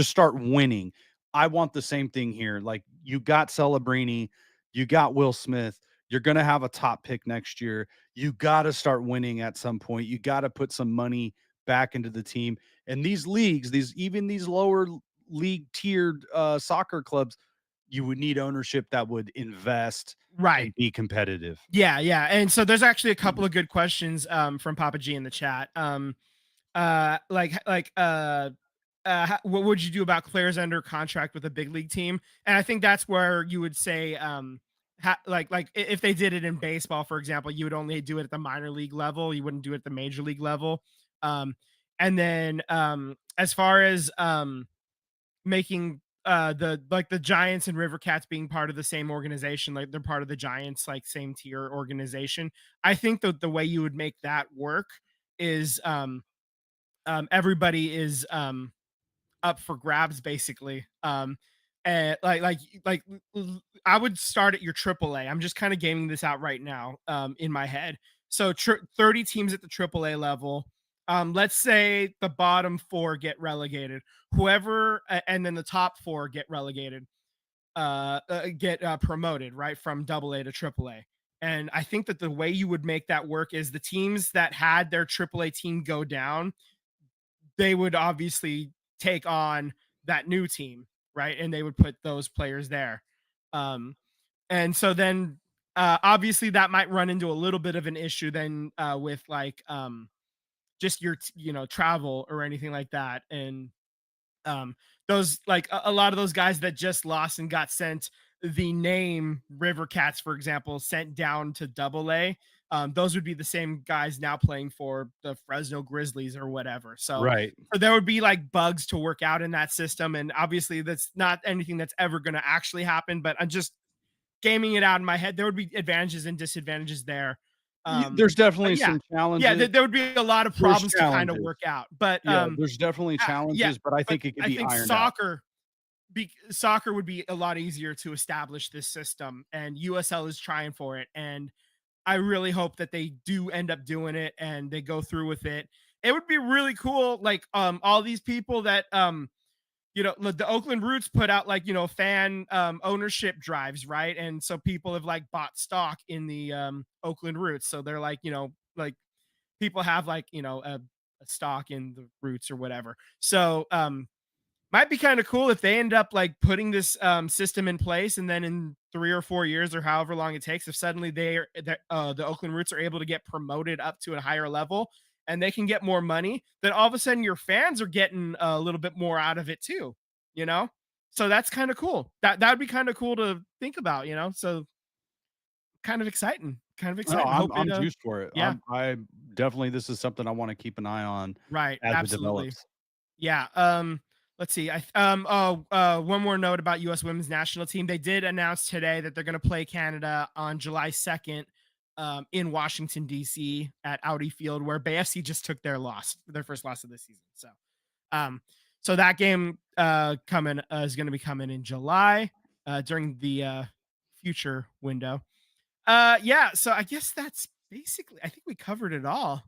start winning. I want the same thing here. Like, you got Celebrini, you got Will Smith, you're gonna have a top pick next year. You gotta start winning at some point. You gotta put some money back into the team. And these leagues, these lower league tiered, soccer clubs, you would need ownership that would invest Right. and be competitive. Yeah, yeah. And so there's actually a couple Mhm. of good questions from Papa G in the chat. What would you do about players under contract with a big league team? And I think that's where you would say, if they did it in baseball, for example, you would only do it at the minor league level. You wouldn't do it at the major league level. Um, and then as far as making the Giants and River Cats being part of the same organization, like they're part of the Giants, like same tier organization. I think that the way you would make that work is everybody is up for grabs basically. And I would start at your AAA. I'm just kind of gaming this out right now in my head. So 30 teams at the AAA level. Let's say the bottom four get relegated. And then the top four get relegated. Get promoted right from AA to AAA. And I think that the way you would make that work is the teams that had their AAA team go down, they would obviously take on that new team, right? And they would put those players there. Um, and so then obviously that might run into a little bit of an issue then with like just your travel or anything like that. And um those like a lot of those guys that just lost and got sent the name River Cats, for example, sent down to Double A. Those would be the same guys now playing for the Fresno Grizzlies or whatever. Right. So there would be like bugs to work out in that system, and obviously that's not anything that's ever going to actually happen. But I'm just gaming it out in my head. There would be advantages and disadvantages there. There's But definitely yeah, some yeah, challenges. there would be a lot of There's problems to kind of challenges. work out. But Yeah, there's definitely yeah, challenges, but I but think it could I be think ironed out. soccer would be a lot easier to establish this system, and USL is trying for it. And I really hope that they do end up doing it and they go through with it. It would be really cool. Like all these people that the Oakland Roots put out like fan ownership drives, right? And so people have like bought stock in the Oakland Roots. So they're like like people have like a stock in the Roots or whatever. So might be kind of cool if they end up like putting this system in place, and then in 3 or 4 years or however long it takes, if suddenly the Oakland Roots are able to get promoted up to a higher level, and they can get more money, then all of a sudden your fans are getting a little bit more out of it too, you know? So that's kind of cool. That would be kind of cool to think about, you know? So kind of exciting. Kind of No, exciting. Hope it I'm juiced for it. yeah, I definitely, this is something I want to keep an eye on right. as it Absolutely. develops. Yeah. Let's see. One more note about U.S. Women's National Team. They did announce today that they're going to play Canada on July 2nd, in Washington D.C. at Audi Field, where BFC just took their first loss of the season. Um, so that game coming is going to be coming in July during the future window. Yeah. So I guess that's basically. I think we covered it all.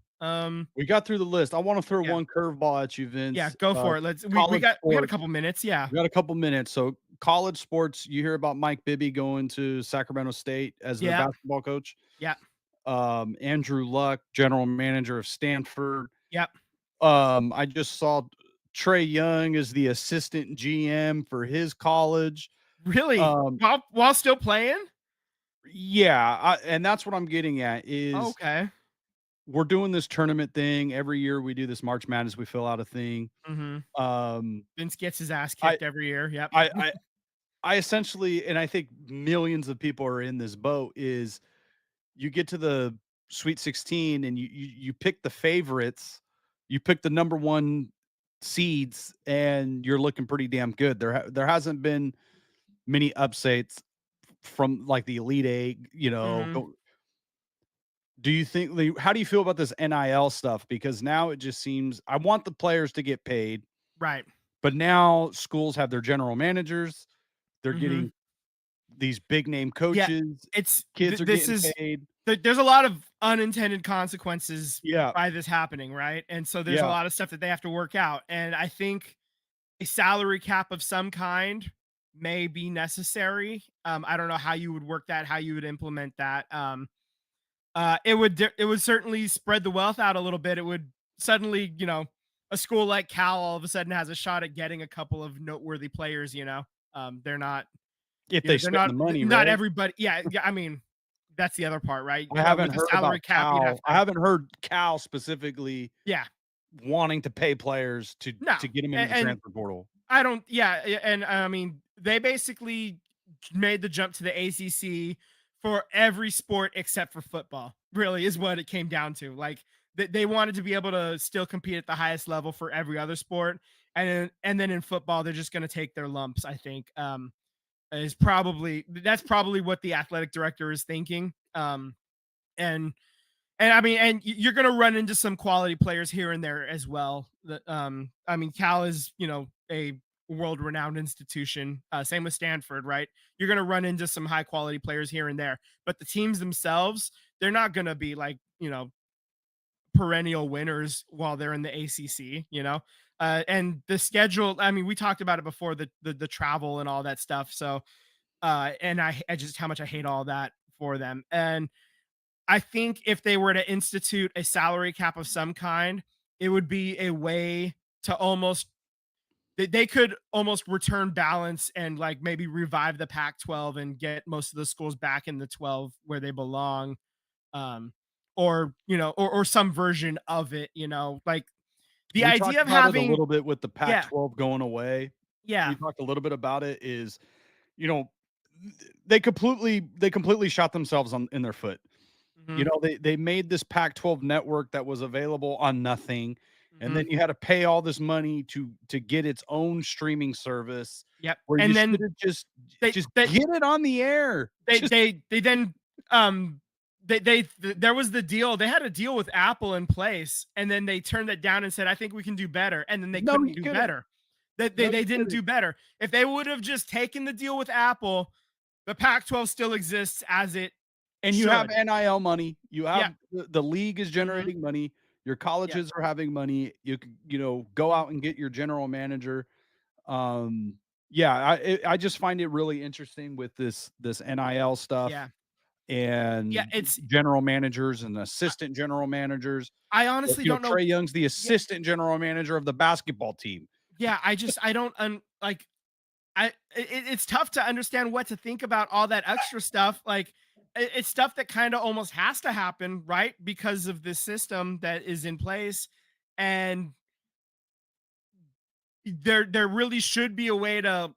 We got through the list. I want to throw Yeah. one curveball at you, Yeah, Vince. go for it. We College got a sports. couple minutes. Yeah. We got a couple minutes. So college sports, you hear about Mike Bibby going to Sacramento State as their Yeah. basketball coach. Yeah. Andrew Luck, general manager of Stanford. Yep. I just saw Trey Young is the assistant GM for his college. Really? Um, While still playing? yeah, and that's what I'm getting at is Okay. we're doing this tournament thing every year. We do this March Madness. We fill out a thing. Mhm. Um, Vince gets his ass I, kicked every year. Yep. I, I, I essentially, and I think millions of people are in this boat. Is you get to the Sweet 16 and you pick the favorites, you pick the number one seeds, and you're looking pretty damn good. There hasn't been many upsets from like the Elite Eight. Mhm. Do you think? How do you feel about this NIL stuff? Because now it just seems I want the players to get paid, Right. but now schools have their general managers. They're Mhm. getting these big name Yeah. coaches. It's Kids are this getting is paid. there's a lot of unintended consequences Yeah, by this happening, right? And so there's a yeah. lot of stuff that they have to work out. And I think a salary cap of some kind may be necessary. I don't know how you would work that, how you would implement that. It would certainly spread the wealth out a little bit. It would suddenly, a school like Cal all of a sudden has a shot at getting a couple of noteworthy players. They're not, If they they're spend the money, not right? everybody. Yeah, yeah. I mean, that's the other part, right? I haven't With the heard salary about cap, you'd have Cal. I to, haven't heard Cal specifically yeah, wanting to pay players no, to get them into the and transfer portal. I don't. Yeah, and I mean, they basically made the jump to the ACC for every sport except for football. Really, is what it came down to. Like they wanted to be able to still compete at the highest level for every other sport, and then in football, they're just going to take their lumps. I think that's probably what the athletic director is thinking. And I mean, and you're going to run into some quality players here and there as well. I mean, Cal is, a world renowned institution. Same with Stanford, right? You're going to run into some high quality players here and there, but the teams themselves, they're not going to be like, perennial winners while they're in the ACC, and the schedule. I mean, we talked about it before, the travel and all that stuff. So, and I just how much I hate all that for them. And I think if they were to institute a salary cap of some kind, it would be a way to they could almost return balance and like maybe revive the Pac-12 and get most of the schools back in the 12 where they belong. Um, or or some version of it, like the We idea talked of about it a having little bit with the yeah, Pac-12 going away. We yeah, talked a little bit about it. Is you know they completely shot themselves in their foot. mhm, They made this Pac-12 network that was available on nothing, and then mhm, you had to pay all this money to get its own streaming service yep, where you and should then have they just they get it on the air. Just they then there was the deal. They had a deal with Apple in place, and then they turned that down and said, "I think we can do better." And then they no, couldn't you do couldn't. better. That No, they you didn't couldn't. do better. If they would have just taken the deal with Apple, the Pac-12 still exists as it And you have should. NIL money. You Yeah. have the league is Mhm. generating money. Your Yeah. colleges are having money. You could, go Mhm. out and get your general manager. Yeah, I just find it really interesting with this NIL stuff Yeah. Yeah. and general managers and assistant general managers. I honestly don't know. Trey Young's the Yeah. assistant general manager of the basketball team. Yeah. I don't like. It's tough to understand what to think about all that extra stuff. Like it's stuff that kind of almost has to happen, right? Because of this system that is in place. And there really should be a way to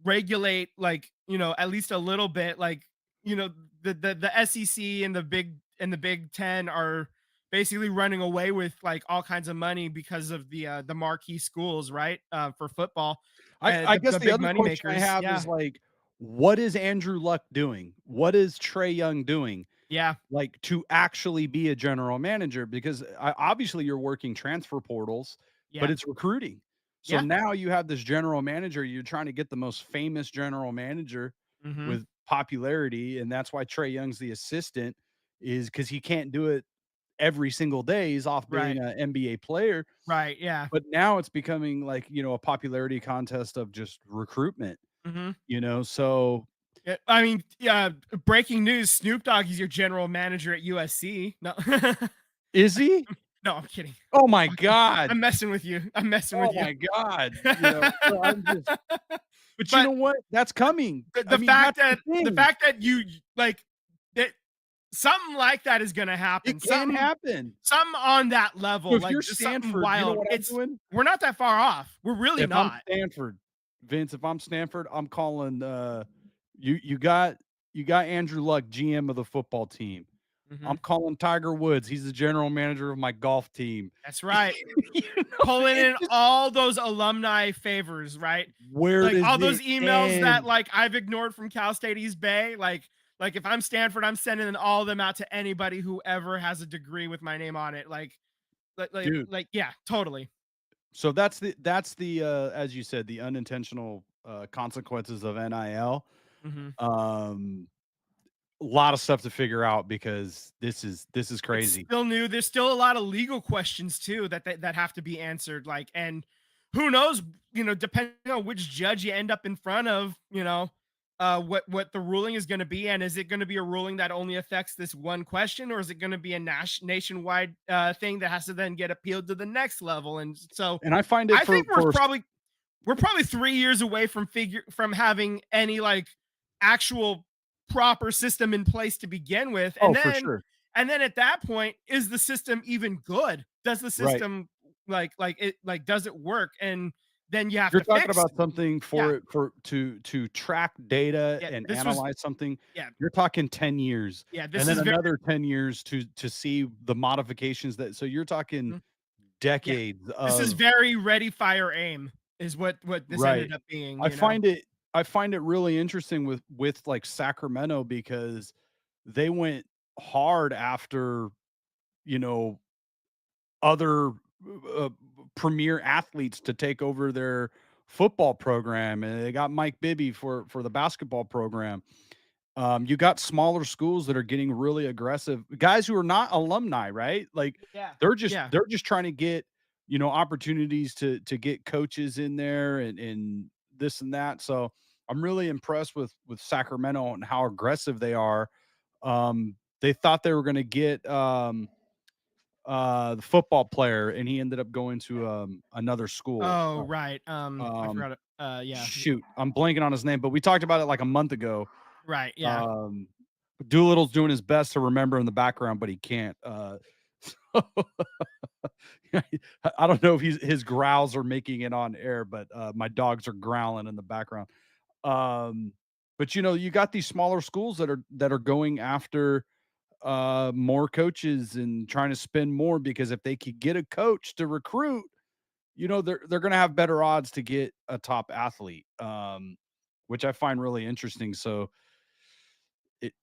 regulate, like, at least a little bit, like, you know the SEC and the Big 10 are basically running away with like all kinds of money because of the marquee schools, right? For football, I guess the the big other money question I makers. have Yeah. is like, what is Andrew Luck doing? What is Trey Young doing? Yeah. Like to actually be a general manager because obviously you're working transfer portals, but Yeah. it's recruiting. So Yeah. now you have this general manager, you're trying to get the most famous general manager Hmm. with popularity, and that's why Trey Young's the assistant is because he can't do it every single day. He's off being Right. an NBA player, Right. Yeah. but now it's becoming like, a popularity contest of just recruitment, Hmm. so Yeah, I mean, yeah. Breaking news: Snoop Dogg is your general manager at USC. No, is he? no, I'm kidding. Oh my I'm kidding. god. I'm messing with you. I'm messing Oh with you. my god, so I'm just but you But know what? That's coming. the, I the mean, fact that's the that thing. you like that something like that is going to It happen. can Something happen. something on that So level, if you're like just something Stanford, you know wild. what I'm It's doing? We're not that far off. We're really If I'm not. Stanford, Vince, if I'm Stanford, I'm calling, you got Andrew Luck, GM of the football team. Hmm. I'm calling Tiger Woods. He's the general manager of my golf team. That's right. You Pulling it in just all those alumni favors, right? where Like does all those it emails that end? like I've ignored from Cal State East Bay. Like if I'm Stanford, I'm sending all of them out to anybody who ever has a degree with my name on it. Dude, Yeah, totally. so that's the as you said, the unintentional consequences of NIL. Hmm. Um a lot of stuff to figure out because this is It's crazy. still new. There's still a lot of legal questions too that have to be answered. Like, and who knows? Depending on which judge you end up in front of, what the ruling is going to be, and is it going to be a ruling that only affects this one question, or is it going to be a nationwide thing that has to then get appealed to the next level? And so, And I find it I for think we're for probably 3 years away from having any like actual proper system in place to begin with. oh, for sure. And then at that point, is the system even good? Does the Right. system does it work? And then you have You're to talking fix. about something Yeah. for it for to track data Yeah. and This was analyze something. yeah. You're talking 10 years Yeah. and This then is very another 10 years to see the modifications that so you're talking mhm, yeah. decades This is of very ready, fire, aim is what this right. ended up being, I find it I find it really interesting with like Sacramento because they went hard after, you know, other uh, premier athletes to take over their football program, and they got Mike Bibby for the basketball program. You got smaller schools that are getting really aggressive, guys who are not alumni, right? Like Yeah. they're just Yeah. they're just trying to get opportunities to get coaches in there and this and that. So I'm really impressed with Sacramento and how aggressive they are. They thought they were going to get the football player, and he ended up going to, another school. Oh, right. I Um, forgot it. Yeah. shoot, I'm blanking on his name, but we talked about it like a month ago. Right. Yeah. Um, Doolittle's doing his best to remember in the background, but he can't. I don't know if his growls are making it on air, but my dogs are growling in the background. Um, but you got these smaller schools that are going after more coaches and trying to spend more because if they could get a coach to recruit, they're going to have better odds to get a top athlete, which I find really interesting. So, it,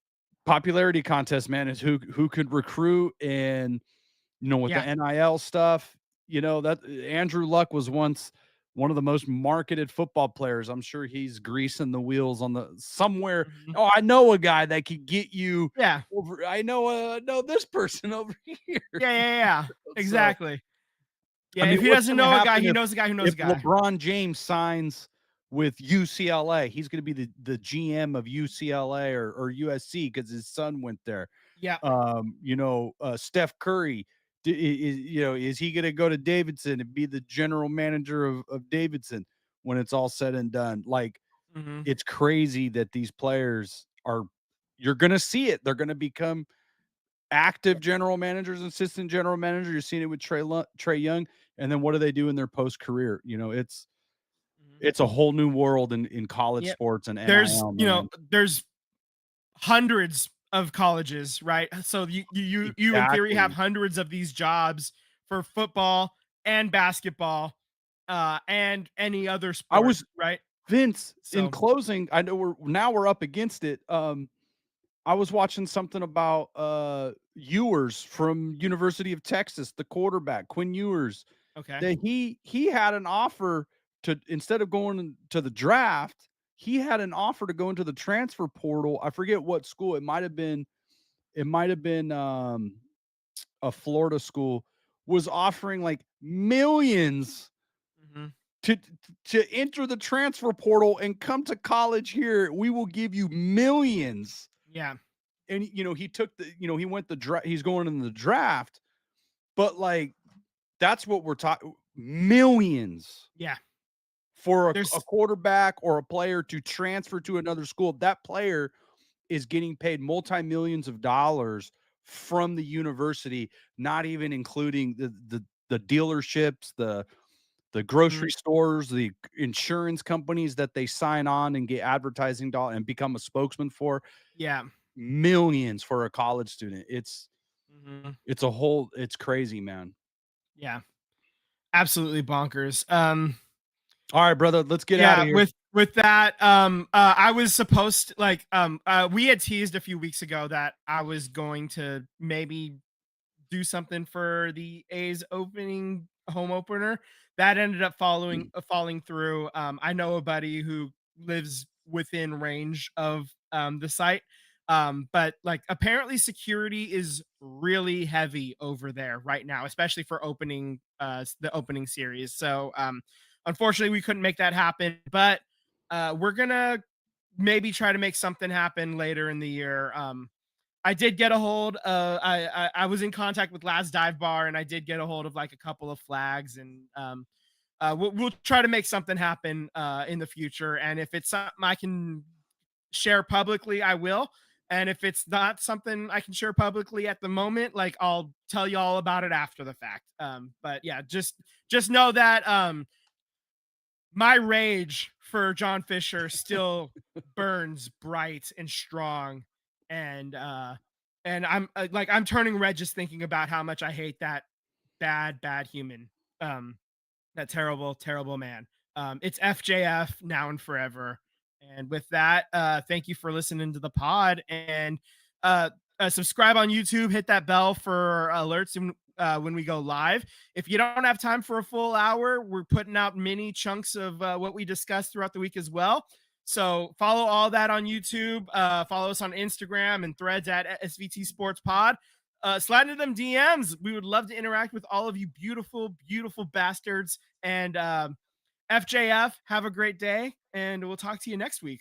popularity contest, man, is who could recruit, and with the Yeah. NIL stuff, that Andrew Luck was once one of the most marketed football players. I'm sure he's greasing the wheels on the somewhere. Mhm. Oh, I know a guy that could get you Yeah. over. I know this person over here. Yeah, yeah, yeah. So, Exactly. I Yeah, mean, if he what's doesn't gonna know a guy, happen he if knows a guy who knows a guy. LeBron James signs with UCLA? He's gonna be the GM of UCLA or USC because his son went there. Yeah. Steph Curry, is he gonna go to Davidson and be the general manager of Davidson when it's all said and done? Like, Mhm. it's crazy that these players are, you're going to see it. They're going to become active general managers, assistant general manager. You're seeing it with Trey Young. And then what do they do in their post career? You know, it's a whole new world in college Yep. sports and There's, NIL, you know, man. there's hundreds of colleges, right? So you in theory have Exactly. hundreds of these jobs for football and basketball, and any other I sport, was right? Vince, in So closing, I know we're up against it. I was watching something about Ewers from University of Texas, the quarterback, Quinn Ewers, okay, that he had an offer to, instead of going to the draft, he had an offer to go into the transfer portal. I forget what school. It might have been a Florida school, was offering like millions hmm to to enter the transfer portal and come to college here. We will give you millions. yeah, And he took he went the draft. He's going in the draft, but like that's what we're talking, millions yeah. for a There's quarterback or a player to transfer to another school. That player is getting paid multi-millions of dollars from the university, not even including the dealerships, the mhm, grocery stores, the insurance companies that they sign on and get advertising dollar and become a spokesman for. yeah, Millions for a college student. mhm, It's crazy, man. yeah, absolutely bonkers. All right, brother, let's get out Yeah, of here. with that, I was supposed to, like, we had teased a few weeks ago that I was going to maybe do something for the A's opening home opener. That ended up falling through. I know a buddy who lives within range of the site. But like apparently security is really heavy over there right now, especially for opening the opening series. So unfortunately we couldn't make that happen, but we're gonna maybe try to make something happen later in the year. I did get a hold. I was in contact with Last Dive Bar, and I did get a hold of like a couple of flags, and we'll try to make something happen in the future. And if it's something I can share publicly, I will. And if it's not something I can share publicly at the moment, like I'll tell you all about it after the fact. But yeah, just know that my rage for John Fisher still burns bright and strong, and I'm like I'm turning red just thinking about how much I hate that bad human, um that terrible man. It's FJF now and forever. And with that, thank you for listening to the pod, and uh, subscribe on YouTube, hit that bell for alerts when we go live. If you don't have time for a full hour, we're putting out mini chunks of what we discussed throughout the week as well. So follow all that on YouTube. Follow us on Instagram and threads at SVT Sports Pod. Slide into them DMs. We would love to interact with all of you beautiful bastards. And FJF, have a great day, and we'll talk to you next week.